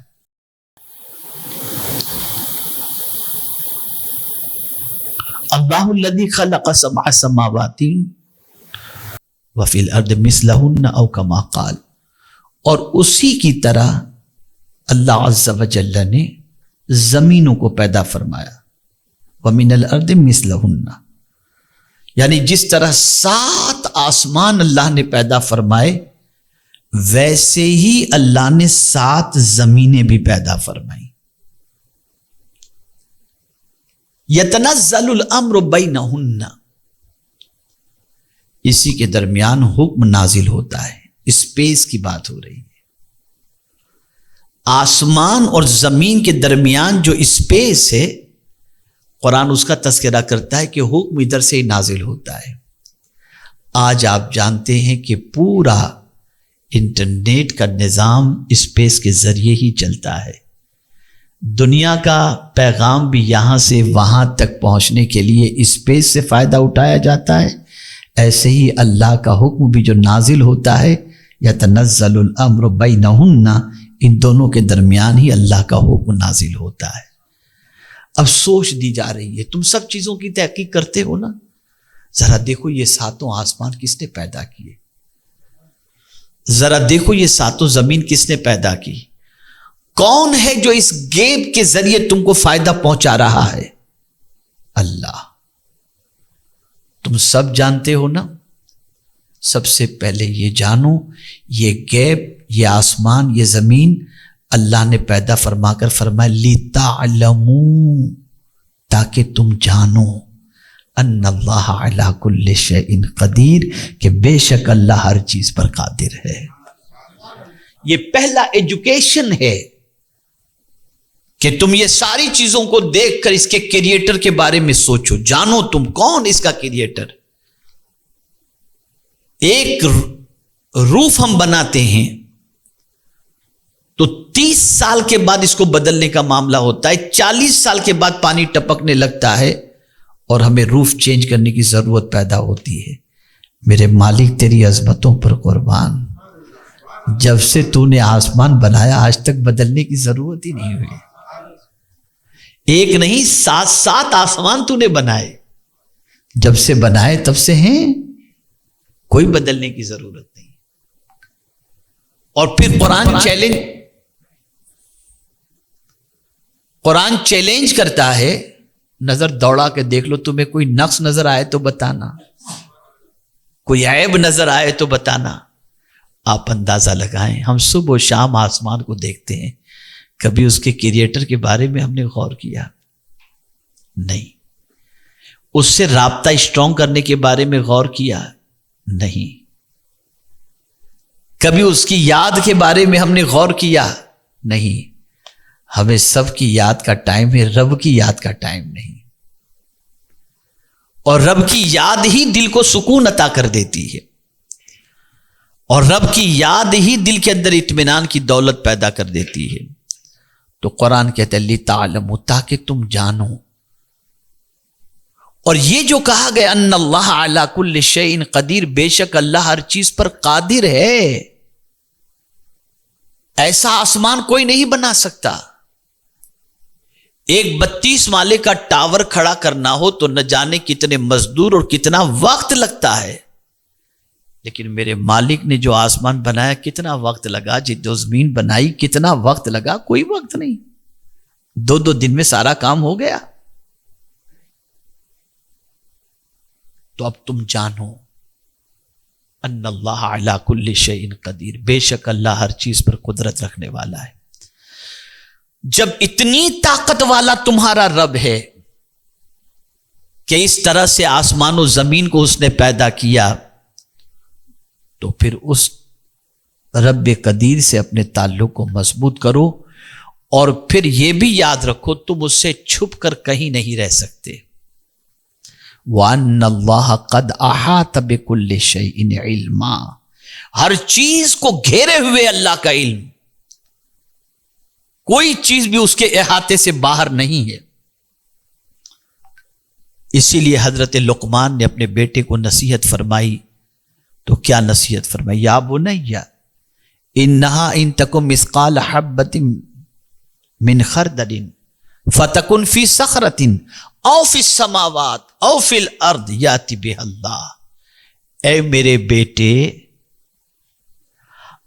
اللہ الذی خلق سبع سماوات وفی الارض مثلہن او کما قال، اور اسی کی طرح اللہ عز و جل نے زمینوں کو پیدا فرمایا. ومن الارض مثلہن، یعنی جس طرح 7 آسمان اللہ نے پیدا فرمائے ویسے ہی اللہ نے 7 زمینیں بھی پیدا فرمائی. یتنزل الامر بینہن، اسی کے درمیان حکم نازل ہوتا ہے. اسپیس کی بات ہو رہی ہے. آسمان اور زمین کے درمیان جو اسپیس ہے، قرآن اس کا تذکرہ کرتا ہے کہ حکم ادھر سے ہی نازل ہوتا ہے. آج آپ جانتے ہیں کہ پورا انٹرنیٹ کا نظام اسپیس کے ذریعے ہی چلتا ہے. دنیا کا پیغام بھی یہاں سے وہاں تک پہنچنے کے لیے اسپیس سے فائدہ اٹھایا جاتا ہے. ایسے ہی اللہ کا حکم بھی جو نازل ہوتا ہے، یتنزل الامر بینہن، ان دونوں کے درمیان ہی اللہ کا حکم نازل ہوتا ہے. اب سوچ دی جا رہی ہے، تم سب چیزوں کی تحقیق کرتے ہو نا، ذرا دیکھو یہ 7 آسمان کس نے پیدا کیے، ذرا دیکھو یہ 7 زمین کس نے پیدا کی. کون ہے جو اس گیپ کے ذریعے تم کو فائدہ پہنچا رہا ہے؟ اللہ. تم سب جانتے ہو نا. سب سے پہلے یہ جانو، یہ گیپ، یہ آسمان، یہ زمین اللہ نے پیدا فرما کر فرمایا لِتَعْلَمُوا، تاکہ تم جانو ان اللہ علی کل شیء قدیر، کہ بے شک اللہ ہر چیز پر قادر ہے. یہ پہلا ایجوکیشن ہے کہ تم یہ ساری چیزوں کو دیکھ کر اس کے کریٹر کے بارے میں سوچو، جانو تم کون اس کا کریٹر. ایک روف ہم بناتے ہیں تو 30 سال کے بعد اس کو بدلنے کا معاملہ ہوتا ہے. 40 سال کے بعد پانی ٹپکنے لگتا ہے اور ہمیں روف چینج کرنے کی ضرورت پیدا ہوتی ہے. میرے مالک تیری عظمتوں پر قربان، جب سے تو نے آسمان بنایا آج تک بدلنے کی ضرورت ہی نہیں ہوئی. ایک نہیں 7 آسمان تو نے بنائے، جب سے بنائے تب سے ہیں، کوئی بدلنے کی ضرورت نہیں. اور پھر قرآن چیلنج کرتا ہے، نظر دوڑا کے دیکھ لو، تمہیں کوئی نقص نظر آئے تو بتانا، کوئی عیب نظر آئے تو بتانا. آپ اندازہ لگائیں، ہم صبح و شام آسمان کو دیکھتے ہیں، کبھی اس کے کریٹر کے بارے میں ہم نے غور کیا؟ نہیں. اس سے رابطہ اسٹرانگ کرنے کے بارے میں غور کیا؟ نہیں. کبھی اس کی یاد کے بارے میں ہم نے غور کیا؟ نہیں. ہمیں سب کی یاد کا ٹائم ہے، رب کی یاد کا ٹائم نہیں. اور رب کی یاد ہی دل کو سکون عطا کر دیتی ہے، اور رب کی یاد ہی دل کے اندر اطمینان کی دولت پیدا کر دیتی ہے. تو قرآن کہتا ہے لِتَعْلَمُوا، تاکہ تم جانو. اور یہ جو کہا گیا ان اللہ علی کل شیء قدیر، بے شک اللہ ہر چیز پر قادر ہے. ایسا آسمان کوئی نہیں بنا سکتا. ایک 32 مالے کا ٹاور کھڑا کرنا ہو تو نہ جانے کتنے مزدور اور کتنا وقت لگتا ہے. لیکن میرے مالک نے جو آسمان بنایا کتنا وقت لگا، جو زمین بنائی کتنا وقت لگا؟ کوئی وقت نہیں. 2 دن میں سارا کام ہو گیا. تو اب تم جانو ان اللہ علی کل شیء قدیر، بے شک اللہ ہر چیز پر قدرت رکھنے والا ہے۔ جب اتنی طاقت والا تمہارا رب ہے کہ اس طرح سے آسمان و زمین کو اس نے پیدا کیا، تو پھر اس رب قدیر سے اپنے تعلق کو مضبوط کرو، اور پھر یہ بھی یاد رکھو تم اس سے چھپ کر کہیں نہیں رہ سکتے۔ وَأَنَّ اللَّهَ قَدْ أَحَاطَ بِكُلِّ شَيْءٍ عِلْمًا، ہر چیز کو گھیرے ہوئے اللہ کا علم، کوئی چیز بھی اس کے احاطے سے باہر نہیں ہے۔ اسی لیے حضرت لقمان نے اپنے بیٹے کو نصیحت فرمائی، تو کیا نصیحت فرمائی؟ یا بنی انہا ان تکن مثقال حبۃ من خردل فتکن فی صخرۃ او فی السماوات او فی الارض یاتی بها اللہ۔ اے میرے بیٹے،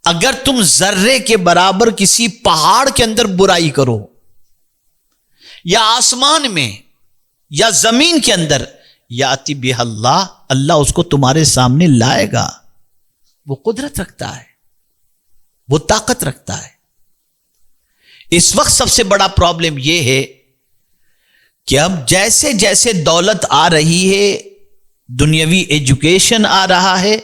اگر تم ذرے کے برابر کسی پہاڑ کے اندر برائی کرو، یا آسمان میں یا زمین کے اندر، یاتی بها اللہ، اللہ اس کو تمہارے سامنے لائے گا۔ وہ قدرت رکھتا ہے، وہ طاقت رکھتا ہے۔ اس وقت سب سے بڑا پرابلم یہ ہے کہ اب جیسے جیسے دولت آ رہی ہے، دنیاوی ایجوکیشن آ رہا ہے،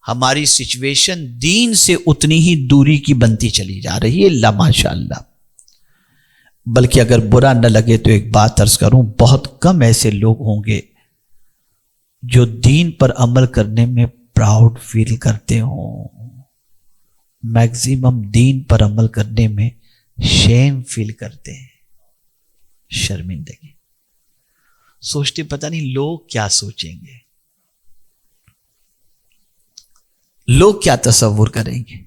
ہماری سچویشن دین سے اتنی ہی دوری کی بنتی چلی جا رہی ہے، لا ماشاء اللہ۔ بلکہ اگر برا نہ لگے تو ایک بات عرض کروں، بہت کم ایسے لوگ ہوں گے جو دین پر عمل کرنے میں پراؤڈ فیل کرتے ہوں، میکزیمم دین پر عمل کرنے میں شیم فیل کرتے ہیں، شرمندگی، سوچتے پتہ نہیں لوگ کیا سوچیں گے، لوگ کیا تصور کریں گے۔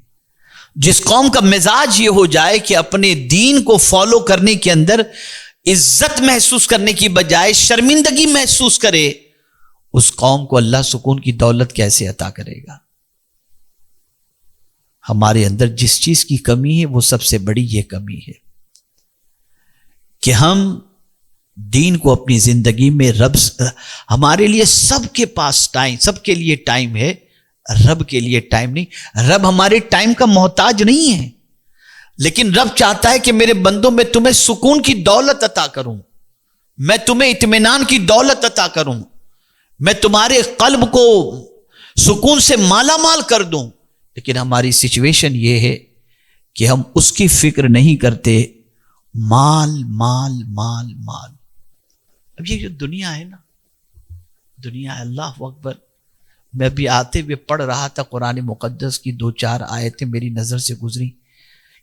جس قوم کا مزاج یہ ہو جائے کہ اپنے دین کو فالو کرنے کے اندر عزت محسوس کرنے کی بجائے شرمندگی محسوس کرے، اس قوم کو اللہ سکون کی دولت کیسے عطا کرے گا؟ ہمارے اندر جس چیز کی کمی ہے وہ سب سے بڑی یہ کمی ہے کہ ہم دین کو اپنی زندگی میں ہمارے لیے سب کے پاس ٹائم، سب کے لیے ٹائم ہے، رب کے لیے ٹائم نہیں۔ رب ہمارے ٹائم کا محتاج نہیں ہے، لیکن رب چاہتا ہے کہ میرے بندوں میں تمہیں سکون کی دولت عطا کروں، میں تمہیں اطمینان کی دولت عطا کروں، میں تمہارے قلب کو سکون سے مالا مال کر دوں۔ لیکن ہماری سچویشن یہ ہے کہ ہم اس کی فکر نہیں کرتے، مال مال مال مال۔ اب یہ جو دنیا ہے نا، دنیا ہے، اللہ اکبر۔ میں بھی آتے ہوئے پڑھ رہا تھا قرآن مقدس کی 2-4 آیتیں میری نظر سے گزری،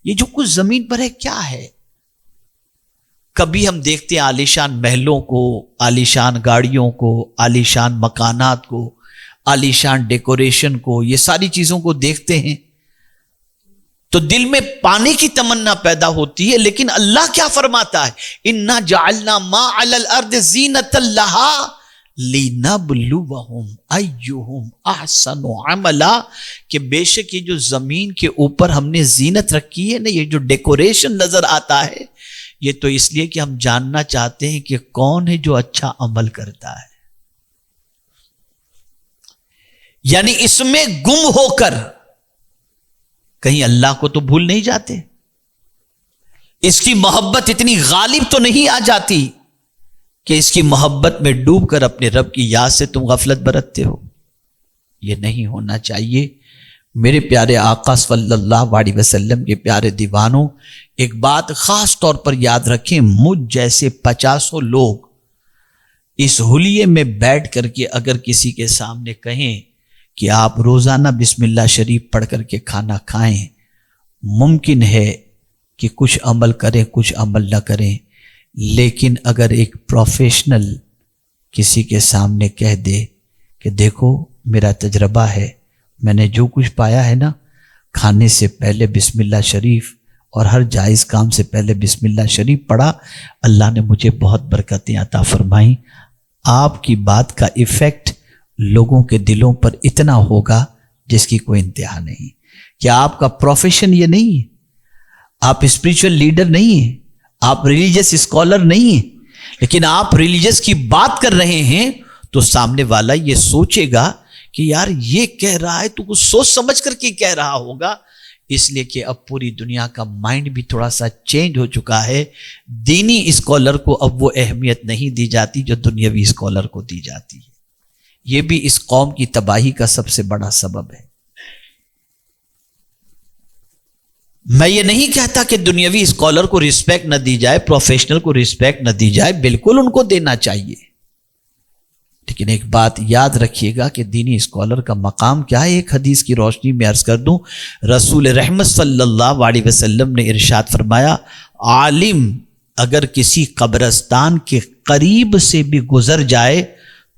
یہ جو کچھ زمین پر ہے کیا ہے؟ کبھی ہم دیکھتے ہیں عالیشان محلوں کو، عالیشان گاڑیوں کو، عالیشان مکانات کو، عالیشان ڈیکوریشن کو، یہ ساری چیزوں کو دیکھتے ہیں تو دل میں پانے کی تمنا پیدا ہوتی ہے۔ لیکن اللہ کیا فرماتا ہے؟ اِنَّا جَعَلْنَا مَا عَلَى الْأَرْضِ زِينَةً لَهَا لِنَبْلُوَهُمْ أَيُّهُمْ أَحْسَنُ عَمَلًا، کہ بے شک یہ جو زمین کے اوپر ہم نے زینت رکھی ہے نا، یہ جو ڈیکوریشن نظر آتا ہے، یہ تو اس لیے کہ ہم جاننا چاہتے ہیں کہ کون ہے جو اچھا عمل کرتا ہے۔ یعنی اس میں گم ہو کر کہیں اللہ کو تو بھول نہیں جاتے، اس کی محبت اتنی غالب تو نہیں آ جاتی کہ اس کی محبت میں ڈوب کر اپنے رب کی یاد سے تم غفلت برتتے ہو۔ یہ نہیں ہونا چاہیے۔ میرے پیارے آقا صلی اللہ علیہ وسلم کے پیارے دیوانوں، ایک بات خاص طور پر یاد رکھیں، مجھ جیسے 50 لوگ اس حلیے میں بیٹھ کر کے اگر کسی کے سامنے کہیں کہ آپ روزانہ بسم اللہ شریف پڑھ کر کے کھانا کھائیں، ممکن ہے کہ کچھ عمل کریں کچھ عمل نہ کریں، لیکن اگر ایک پروفیشنل کسی کے سامنے کہہ دے کہ دیکھو میرا تجربہ ہے، میں نے جو کچھ پایا ہے نا، کھانے سے پہلے بسم اللہ شریف اور ہر جائز کام سے پہلے بسم اللہ شریف پڑھا، اللہ نے مجھے بہت برکتیں عطا فرمائیں، آپ کی بات کا ایفیکٹ لوگوں کے دلوں پر اتنا ہوگا جس کی کوئی انتہا نہیں۔ کیا آپ کا پروفیشن یہ نہیں ہے؟ آپ اسپریچول لیڈر نہیں ہیں، آپ ریلیجس اسکالر نہیں ہیں، لیکن آپ ریلیجس کی بات کر رہے ہیں تو سامنے والا یہ سوچے گا کہ یار یہ کہہ رہا ہے تو کچھ سوچ سمجھ کر کے کہہ رہا ہوگا، اس لیے کہ اب پوری دنیا کا مائنڈ بھی تھوڑا سا چینج ہو چکا ہے. دینی اسکالر کو اب وہ اہمیت نہیں دی جاتی جو دنیاوی اسکالر کو دی جاتی ہے. یہ بھی اس قوم کی تباہی کا سب سے بڑا سبب ہے. میں یہ نہیں کہتا کہ دنیاوی اسکالر کو رسپیکٹ نہ دی جائے، پروفیشنل کو رسپیکٹ نہ دی جائے، بالکل ان کو دینا چاہیے، لیکن ایک بات یاد رکھیے گا کہ دینی اسکالر کا مقام کیا ہے. ایک حدیث کی روشنی میں عرض کر دوں، رسول رحمت صلی اللہ علیہ وسلم نے ارشاد فرمایا، عالم اگر کسی قبرستان کے قریب سے بھی گزر جائے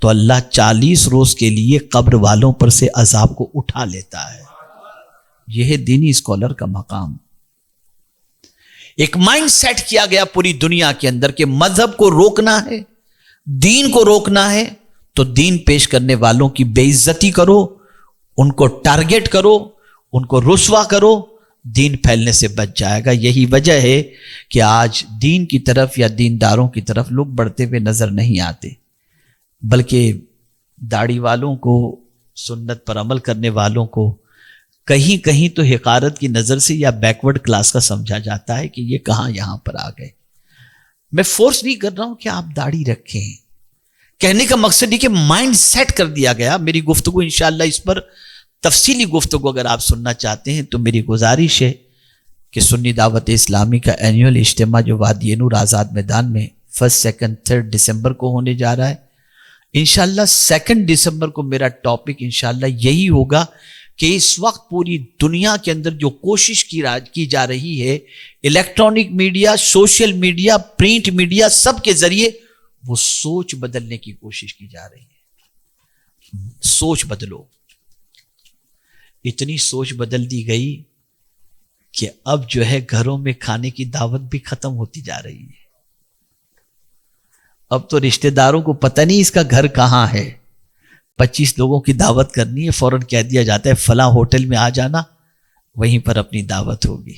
تو اللہ 40 روز کے لیے قبر والوں پر سے عذاب کو اٹھا لیتا ہے. یہ ہے دینی اسکالر کا مقام. ایک مائنڈ سیٹ کیا گیا پوری دنیا کے اندر کہ مذہب کو روکنا ہے، دین کو روکنا ہے تو دین پیش کرنے والوں کی بے عزتی کرو، ان کو ٹارگٹ کرو، ان کو رسوا کرو، دین پھیلنے سے بچ جائے گا. یہی وجہ ہے کہ آج دین کی طرف یا دینداروں کی طرف لوگ بڑھتے ہوئے نظر نہیں آتے، بلکہ داڑھی والوں کو، سنت پر عمل کرنے والوں کو کہیں کہیں تو حقارت کی نظر سے یا بیکورڈ کلاس کا سمجھا جاتا ہے کہ یہ کہاں یہاں پر آ گئے. میں فورس نہیں کر رہا ہوں کہ آپ داڑھی رکھیں، کہنے کا مقصد یہ کہ مائنڈ سیٹ کر دیا گیا. میری گفتگو انشاءاللہ اس پر تفصیلی گفتگو اگر آپ سننا چاہتے ہیں تو میری گزارش ہے کہ سنی دعوت اسلامی کا اینیول اجتماع جو وادی نور آزاد میدان میں 1، 2، 3 دسمبر کو ہونے جا رہا ہے، انشاءاللہ 2 دسمبر کو میرا ٹاپک انشاءاللہ یہی ہوگا کہ اس وقت پوری دنیا کے اندر جو کوشش کی جا رہی ہے، electronic media, social media, print media, سب کے ذریعے وہ سوچ بدلنے کی کوشش کی جا رہی ہے. سوچ بدلو. اتنی سوچ بدل دی گئی کہ اب جو ہے گھروں میں کھانے کی دعوت بھی ختم ہوتی جا رہی ہے. اب تو رشتہ داروں کو پتہ نہیں اس کا گھر کہاں ہے. 25 لوگوں کی دعوت کرنی ہے، فوراً کہہ دیا جاتا ہے فلاں ہوٹل میں آ جانا، وہیں پر اپنی دعوت ہوگی.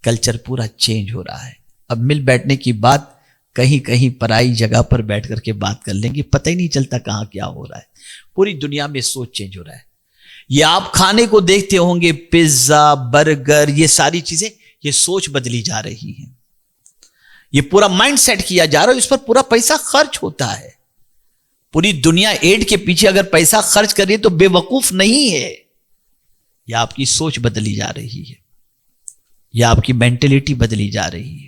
کلچر پورا چینج ہو رہا ہے. اب مل بیٹھنے کی بات کہیں کہیں پرائی جگہ پر بیٹھ کر کے بات کر لیں گے، پتہ ہی نہیں چلتا کہاں کیا ہو رہا ہے. پوری دنیا میں سوچ چینج ہو رہا ہے. یہ آپ کھانے کو دیکھتے ہوں گے، پیزا، برگر، یہ ساری چیزیں، یہ سوچ بدلی جا رہی ہیں. یہ پورا مائنڈ سیٹ کیا جا رہا ہے، اس پر پورا پیسہ خرچ ہوتا ہے. پوری دنیا ایڈ کے پیچھے اگر پیسہ خرچ کرے تو بے وقوف نہیں ہے. یا آپ کی سوچ بدلی جا رہی ہے، یا آپ کی مینٹلٹی بدلی جا رہی ہے.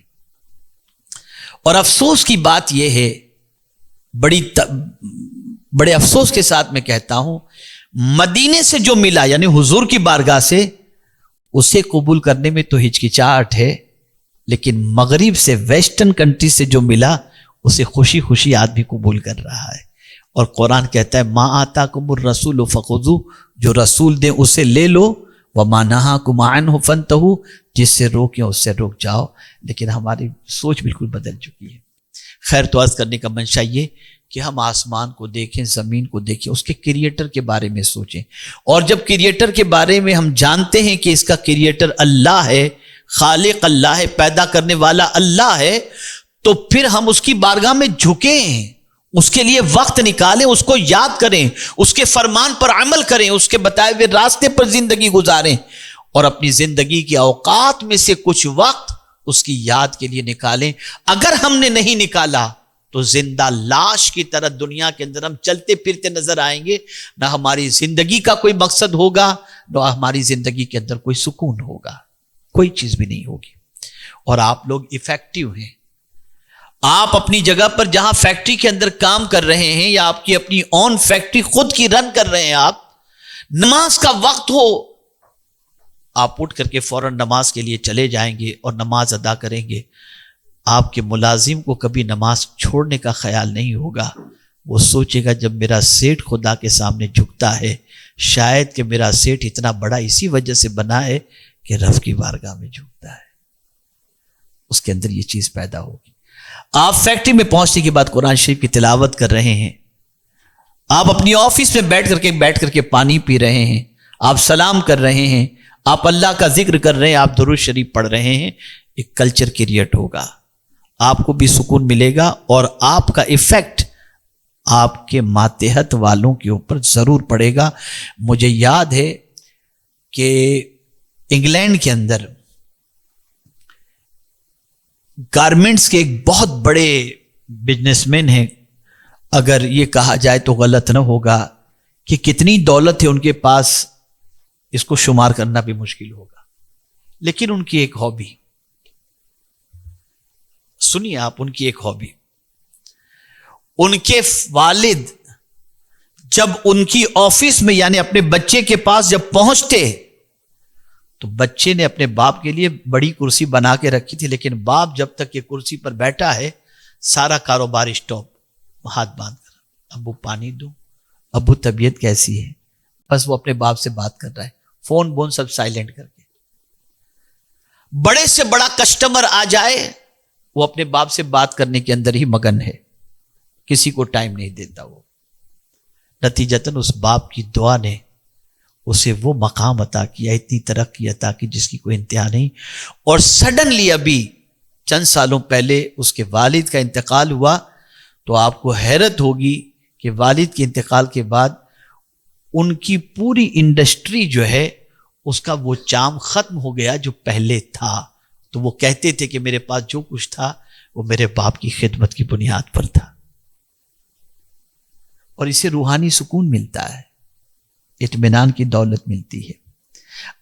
اور افسوس کی بات یہ ہے، بڑے افسوس کے ساتھ میں کہتا ہوں، مدینے سے جو ملا یعنی حضور کی بارگاہ سے، اسے قبول کرنے میں تو ہچکچاہٹ ہے، لیکن مغرب سے، ویسٹرن کنٹری سے جو ملا اسے خوشی خوشی آدمی قبول کر رہا ہے. اور قرآن کہتا ہے ما آتاکم الرسول فخذوہ، جو رسول دیں اسے لے لو، وما نہاکم عنہ فانتہوا، جس سے روکیں اس سے رک جاؤ. لیکن ہماری سوچ بالکل بدل چکی ہے. خیر، تو عرض کرنے کا منشا یہ کہ ہم آسمان کو دیکھیں، زمین کو دیکھیں، اس کے کریٹر کے بارے میں سوچیں. اور جب کریٹر کے بارے میں ہم جانتے ہیں کہ اس کا کریٹر اللہ ہے، خالق اللہ ہے، پیدا کرنے والا اللہ ہے، تو پھر ہم اس کی بارگاہ میں جھکیں، اس کے لیے وقت نکالیں، اس کو یاد کریں، اس کے فرمان پر عمل کریں، اس کے بتائے ہوئے راستے پر زندگی گزاریں، اور اپنی زندگی کے اوقات میں سے کچھ وقت اس کی یاد کے لیے نکالیں. اگر ہم نے نہیں نکالا تو زندہ لاش کی طرح دنیا کے اندر ہم چلتے پھرتے نظر آئیں گے. نہ ہماری زندگی کا کوئی مقصد ہوگا، نہ ہماری زندگی کے اندر کوئی سکون ہوگا، کوئی چیز بھی نہیں ہوگی. اور آپ لوگ ایفیکٹو ہیں. آپ اپنی جگہ پر جہاں فیکٹری کے اندر کام کر رہے ہیں، یا آپ کی اپنی اون فیکٹری خود کی رن کر رہے ہیں، آپ نماز کا وقت ہو، آپ اٹھ کر کے فوراً نماز کے لیے چلے جائیں گے اور نماز ادا کریں گے. آپ کے ملازم کو کبھی نماز چھوڑنے کا خیال نہیں ہوگا. وہ سوچے گا جب میرا سیٹ خدا کے سامنے جھکتا ہے، شاید کہ میرا سیٹ اتنا بڑا اسی وجہ سے بنا ہے کہ رب کی بارگاہ میں جھکتا ہے. اس کے اندر یہ چیز پیدا ہوگی. آپ فیکٹری میں پہنچنے کے بعد قرآن شریف کی تلاوت کر رہے ہیں، آپ اپنی آفس میں بیٹھ کر کے پانی پی رہے ہیں، آپ سلام کر رہے ہیں، آپ اللہ کا ذکر کر رہے ہیں، آپ درود شریف پڑھ رہے ہیں. ایک کلچر کریٹ ہوگا، آپ کو بھی سکون ملے گا، اور آپ کا ایفیکٹ آپ کے ماتحت والوں کے اوپر ضرور پڑے گا. مجھے یاد ہے کہ انگلینڈ کے اندر گارمنٹس کے ایک بہت بڑے بزنس مین ہیں، اگر یہ کہا جائے تو غلط نہ ہوگا کہ کتنی دولت ہے ان کے پاس، اس کو شمار کرنا بھی مشکل ہوگا. لیکن ان کی ایک ہابی، سنیے آپ، ان کی ایک ہابی، ان کے والد جب ان کی آفس میں یعنی اپنے بچے کے پاس جب پہنچتے تو بچے نے اپنے باپ کے لیے بڑی کرسی بنا کے رکھی تھی، لیکن باپ جب تک یہ کرسی پر بیٹھا ہے سارا کاروبار اسٹاپ، ہاتھ باندھ کر، ابو پانی دو، ابو طبیعت کیسی ہے، بس وہ اپنے باپ سے بات کر رہا ہے، فون بون سب سائلنٹ کر کے. بڑے سے بڑا کسٹمر آ جائے وہ اپنے باپ سے بات کرنے کے اندر ہی مگن ہے، کسی کو ٹائم نہیں دیتا وہ. نتیجتاً اس باپ کی دعا نے اسے وہ مقام عطا کیا، اتنی ترقی عطا کی جس کی کوئی انتہا نہیں. اور سڈنلی ابھی چند سالوں پہلے اس کے والد کا انتقال ہوا، تو آپ کو حیرت ہوگی کہ والد کے انتقال کے بعد ان کی پوری انڈسٹری جو ہے اس کا وہ چام ختم ہو گیا جو پہلے تھا. تو وہ کہتے تھے کہ میرے پاس جو کچھ تھا وہ میرے باپ کی خدمت کی بنیاد پر تھا. اور اسے روحانی سکون ملتا ہے، اطمینان کی دولت ملتی ہے.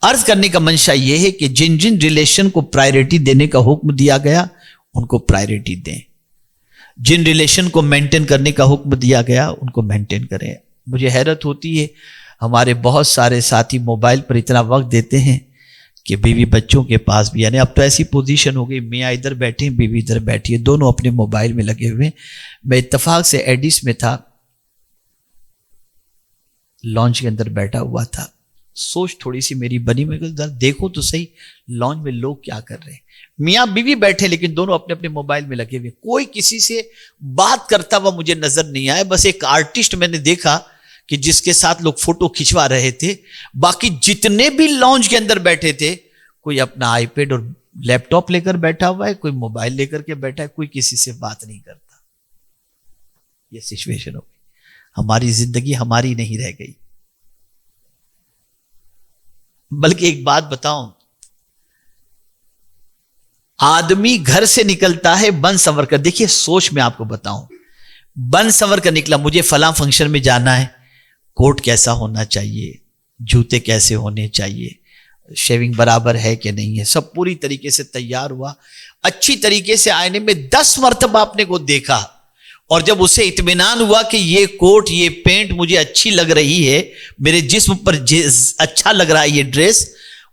عرض کرنے کا منشا یہ ہے کہ جن جن ریلیشن کو پرائیورٹی دینے کا حکم دیا گیا ان کو پرائیورٹی دیں، جن ریلیشن کو مینٹین کرنے کا حکم دیا گیا ان کو مینٹین کریں. مجھے حیرت ہوتی ہے، ہمارے بہت سارے ساتھی موبائل پر اتنا وقت دیتے ہیں کہ بیوی بچوں کے پاس بھی، یعنی اب تو ایسی پوزیشن ہو گئی، میاں ادھر بیٹھے ہیں بیوی ادھر بیٹھی ہے، دونوں اپنے موبائل میں لگے ہوئے. میں اتفاق سے ایڈیس میں تھا، لانچ کے اندر بیٹھا ہوا تھا، سوچ تھوڑی سی میری بنی، میں دیکھو تو صحیح لانچ میں لوگ کیا کر رہے ہیں. میاں بیوی بیٹھے لیکن دونوں اپنے اپنے موبائل میں لگے ہوئے، کوئی کسی سے بات کرتا ہوا مجھے نظر نہیں آیا. بس ایک آرٹسٹ میں نے دیکھا کہ جس کے ساتھ لوگ فوٹو کھنچوا رہے تھے، باقی جتنے بھی لانچ کے اندر بیٹھے تھے کوئی اپنا آئی پیڈ اور لیپ ٹاپ لے کر بیٹھا ہوا ہے، کوئی موبائل لے کر کے بیٹھا ہے، کوئی کسی سے بات نہیں کرتا. یہ سچویشن ہو گئی، ہماری زندگی ہماری نہیں رہ گئی. بلکہ ایک بات بتاؤں، آدمی گھر سے نکلتا ہے بن سنور کر، دیکھیے سوچ میں آپ کو بتاؤں، بن سنور کر نکلا، مجھے فلاں فنکشن میں جانا ہے، کوٹ کیسا ہونا چاہیے، جوتے کیسے ہونے چاہیے، شیونگ برابر ہے کہ نہیں ہے، سب پوری طریقے سے تیار ہوا، اچھی طریقے سے آئینے میں 10 مرتبہ اپنے کو دیکھا، اور جب اسے اطمینان ہوا کہ یہ کوٹ یہ پینٹ مجھے اچھی لگ رہی ہے، میرے جسم پر اچھا لگ رہا ہے یہ ڈریس،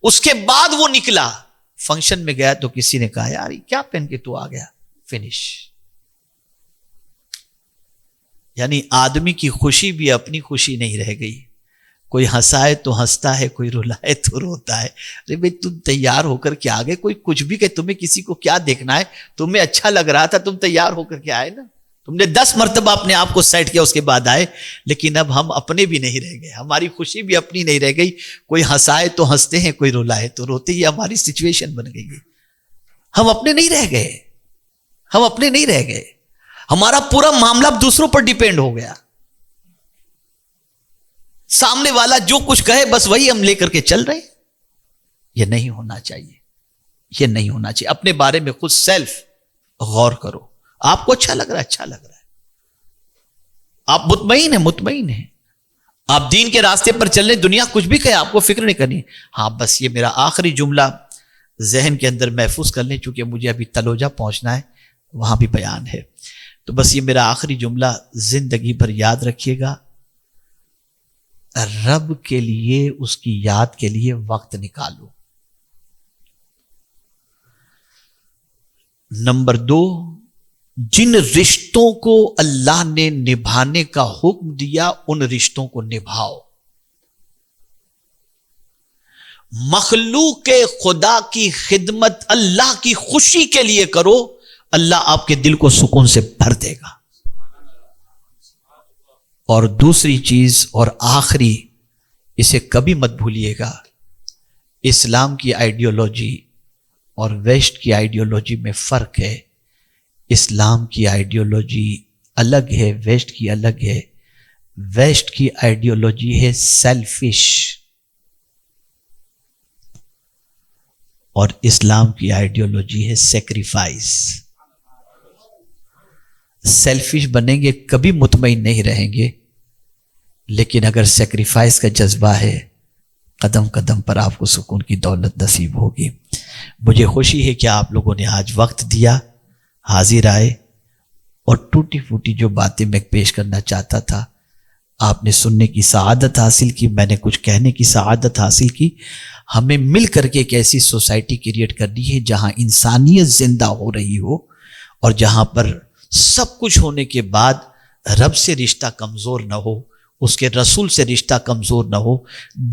اس کے بعد وہ نکلا. فنکشن میں گیا تو کسی نے کہا یار کیا پہن کے تو آ گیا، فنش. یعنی آدمی کی خوشی بھی اپنی خوشی نہیں رہ گئی. کوئی ہنسائے تو ہنستا ہے، کوئی رلائے تو روتا ہے. ارے بھائی تم تیار ہو کر کے آ گئے، کوئی کچھ بھی کہ تمہیں کسی کو کیا دیکھنا ہے، تمہیں اچھا لگ رہا تھا تم تیار ہو کر کے آئے نا، تم نے 10 مرتبہ اپنے آپ کو سیٹ کیا اس کے بعد آئے. لیکن اب ہم اپنے بھی نہیں رہ گئے، ہماری خوشی بھی اپنی نہیں رہ گئی. کوئی ہنسائے تو ہنستے ہیں، کوئی رلائے تو روتے. یہ ہماری سچویشن بن گئی ہے. ہم اپنے نہیں رہ گئے، ہم اپنے نہیں رہ گئے. ہمارا پورا معاملہ اب دوسروں پر ڈیپینڈ ہو گیا. سامنے والا جو کچھ کہے بس وہی ہم لے کر کے چل رہے. یہ نہیں ہونا چاہیے، یہ نہیں ہونا چاہیے. اپنے بارے میں خود سیلف غور کرو. آپ کو اچھا لگ رہا ہے، اچھا لگ رہا ہے، آپ مطمئن ہیں، مطمئن ہیں، آپ دین کے راستے پر چل رہے، دنیا کچھ بھی کہے آپ کو فکر نہیں کرنی. ہاں بس یہ میرا آخری جملہ ذہن کے اندر محفوظ کر لیں، چونکہ مجھے ابھی تلوجہ پہنچنا ہے، وہاں بھی بیان ہے. تو بس یہ میرا آخری جملہ زندگی بھر یاد رکھیے گا، رب کے لیے، اس کی یاد کے لیے وقت نکالو. نمبر 2، جن رشتوں کو اللہ نے نبھانے کا حکم دیا ان رشتوں کو نبھاؤ. مخلوق خدا کی خدمت اللہ کی خوشی کے لیے کرو، اللہ آپ کے دل کو سکون سے بھر دے گا. اور دوسری چیز اور آخری، اسے کبھی مت بھولیے گا، اسلام کی آئیڈیالوجی اور ویسٹ کی آئیڈیالوجی میں فرق ہے. اسلام کی آئیڈیالوجی الگ ہے، ویسٹ کی الگ ہے. ویسٹ کی آئیڈیالوجی ہے سیلفش، اور اسلام کی آئیڈیالوجی ہے سیکریفائس. سیلفش بنیں گے کبھی مطمئن نہیں رہیں گے، لیکن اگر سیکریفائس کا جذبہ ہے قدم قدم پر آپ کو سکون کی دولت نصیب ہوگی. مجھے خوشی ہے کہ آپ لوگوں نے آج وقت دیا، حاضر آئے، اور ٹوٹی پھوٹی جو باتیں میں پیش کرنا چاہتا تھا آپ نے سننے کی سعادت حاصل کی، میں نے کچھ کہنے کی سعادت حاصل کی. ہمیں مل کر کے ایک ایسی سوسائٹی کریٹ کرنی ہے جہاں انسانیت زندہ ہو رہی ہو، اور جہاں پر سب کچھ ہونے کے بعد رب سے رشتہ کمزور نہ ہو، اس کے رسول سے رشتہ کمزور نہ ہو،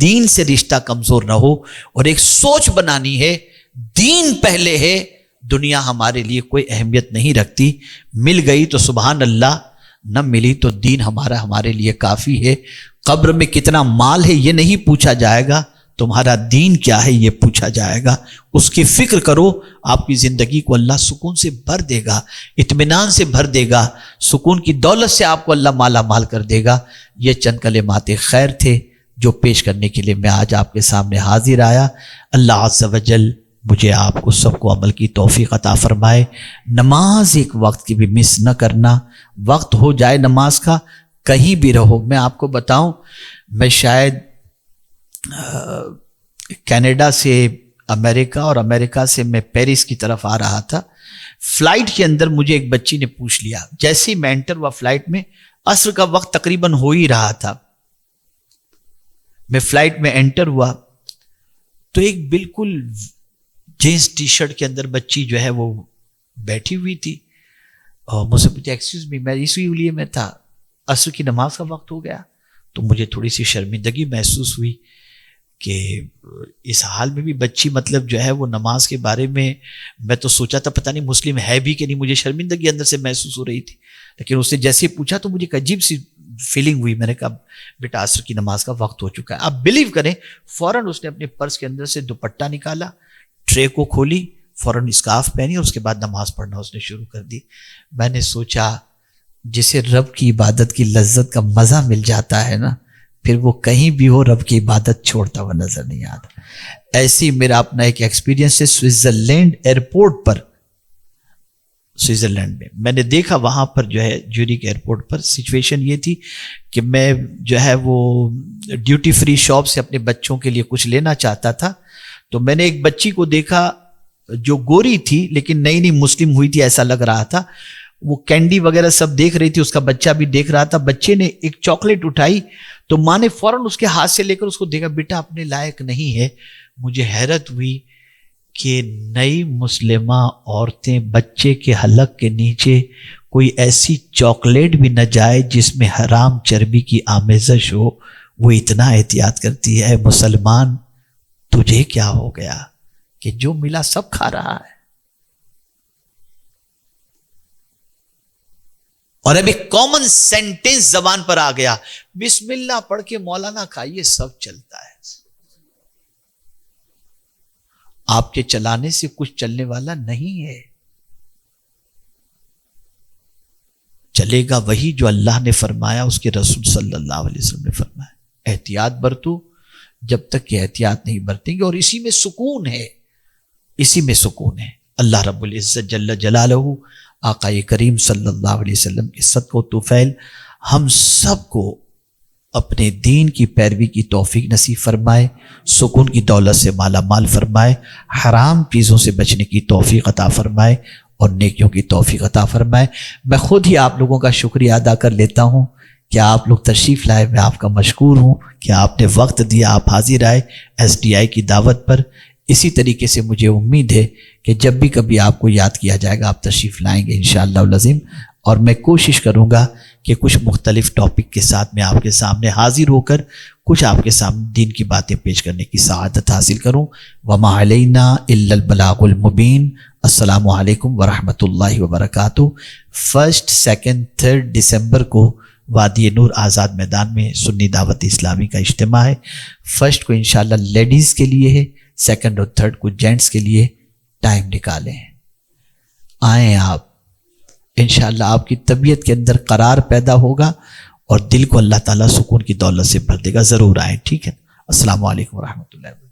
دین سے رشتہ کمزور نہ ہو. اور ایک سوچ بنانی ہے، دین پہلے ہے، دنیا ہمارے لیے کوئی اہمیت نہیں رکھتی. مل گئی تو سبحان اللہ، نہ ملی تو دین ہمارے لیے کافی ہے. قبر میں کتنا مال ہے یہ نہیں پوچھا جائے گا، تمہارا دین کیا ہے یہ پوچھا جائے گا. اس کی فکر کرو، آپ کی زندگی کو اللہ سکون سے بھر دے گا، اطمینان سے بھر دے گا، سکون کی دولت سے آپ کو اللہ مالا مال کر دے گا. یہ چند کلمات خیر تھے جو پیش کرنے کے لیے میں آج آپ کے سامنے حاضر آیا. اللہ عز و جل مجھے آپ کو سب کو عمل کی توفیق عطا فرمائے. نماز ایک وقت کی بھی مس نہ کرنا. وقت ہو جائے نماز کا، کہیں بھی رہو. میں آپ کو بتاؤں، میں شاید کینیڈا سے امریکہ اور امریکہ سے میں پیرس کی طرف آ رہا تھا. فلائٹ کے اندر مجھے ایک بچی نے پوچھ لیا، جیسے ہی میں انٹر ہوا فلائٹ میں، عصر کا وقت تقریباً ہو ہی رہا تھا، میں فلائٹ میں انٹر ہوا تو ایک بالکل جینس ٹی شرٹ کے اندر بچی جو ہے وہ بیٹھی ہوئی تھی، اور مجھ سے پوچھا ایکسکیوز می، میں اسی لیے میں تھا، عصر کی نماز کا وقت ہو گیا. تو مجھے تھوڑی سی شرمندگی محسوس ہوئی کہ اس حال میں بھی بچی مطلب جو ہے وہ نماز کے بارے میں تو سوچا تھا پتہ نہیں مسلم ہے بھی کہ نہیں، مجھے شرمندگی اندر سے محسوس ہو رہی تھی. لیکن اس نے جیسے پوچھا تو مجھے ایک عجیب سی فیلنگ ہوئی. میں نے کہا بیٹا عصر کی نماز کا وقت ہو چکا ہے. آپ بلیو کریں، فوراً اس نے اپنے پرس کے اندر سے دوپٹہ نکالا، ٹرے کو کھولی، فوراً اسکارف پہنی، اور اس کے بعد نماز پڑھنا اس نے شروع کر دی. میں نے سوچا جسے رب کی عبادت کی لذت کا مزہ مل جاتا ہے نا، پھر وہ کہیں بھی ہو رب کی عبادت چھوڑتا ہوا نظر نہیں آتا. ایسی میرا اپنا ایک ایکسپیرینس ہے سوئٹزرلینڈ ایئرپورٹ پر. سوئٹزرلینڈ میں نے دیکھا وہاں پر جو ہے زیورخ ایئرپورٹ پر سچویشن یہ تھی کہ میں جو ہے وہ ڈیوٹی فری شاپ سے اپنے بچوں کے لیے کچھ لینا چاہتا تھا. تو میں نے ایک بچی کو دیکھا جو گوری تھی لیکن نئی نئی مسلم ہوئی تھی ایسا لگ رہا تھا. وہ کینڈی وغیرہ سب دیکھ رہی تھی، اس کا بچہ بھی دیکھ رہا تھا. بچے نے ایک چاکلیٹ اٹھائی تو ماں نے فوراً اس کے ہاتھ سے لے کر اس کو دیکھا، بیٹا اپنے لائق نہیں ہے. مجھے حیرت ہوئی کہ نئی مسلمہ عورتیں بچے کے حلق کے نیچے کوئی ایسی چاکلیٹ بھی نہ جائے جس میں حرام چربی کی آمیزش ہو، وہ اتنا احتیاط کرتی ہے. مسلمان تجھے کیا ہو گیا کہ جو ملا سب کھا رہا ہے؟ اور اب ایک کامن سینٹنس زبان پر آ گیا، بسم اللہ پڑھ کے مولانا کھائیے، سب چلتا ہے. آپ کے چلانے سے کچھ چلنے والا نہیں ہے. چلے گا وہی جو اللہ نے فرمایا، اس کے رسول صلی اللہ علیہ وسلم نے فرمایا. احتیاط برتو جب تک کہ احتیاط نہیں برتیں گے، اور اسی میں سکون ہے، اسی میں سکون ہے. اللہ رب العزت جل جلالہ آقا کریم صلی اللہ علیہ وسلم کے صدقہ و طفیل ہم سب کو اپنے دین کی پیروی کی توفیق نصیب فرمائے، سکون کی دولت سے مالا مال فرمائے، حرام چیزوں سے بچنے کی توفیق عطا فرمائے، اور نیکیوں کی توفیق عطا فرمائے. میں خود ہی آپ لوگوں کا شکریہ ادا کر لیتا ہوں کہ آپ لوگ تشریف لائے. میں آپ کا مشکور ہوں کہ آپ نے وقت دیا، آپ حاضر آئے SDI کی دعوت پر. اسی طریقے سے مجھے امید ہے کہ جب بھی کبھی آپ کو یاد کیا جائے گا آپ تشریف لائیں گے انشاءاللہ العظیم. اور میں کوشش کروں گا کہ کچھ مختلف ٹاپک کے ساتھ میں آپ کے سامنے حاضر ہو کر کچھ آپ کے سامنے دین کی باتیں پیش کرنے کی سعادت حاصل کروں. وما علینا الا البلاغ المبین. السلام علیکم ورحمۃ اللہ وبرکاتہ. 1، 2، 3 دسمبر کو وادی نور آزاد میدان میں سنی دعوت اسلامی کا اجتماع ہے. 1 کو انشاءاللہ لیڈیز کے لیے ہے، 2 اور 3 کو جینٹس کے لیے. ٹائم نکالیں، آئیں آپ انشاءاللہ آپ کی طبیعت کے اندر قرار پیدا ہوگا اور دل کو اللہ تعالیٰ سکون کی دولت سے بھر دے گا. ضرور آئیں. ٹھیک ہے. السلام علیکم ورحمۃ اللہ وبرکاتہ.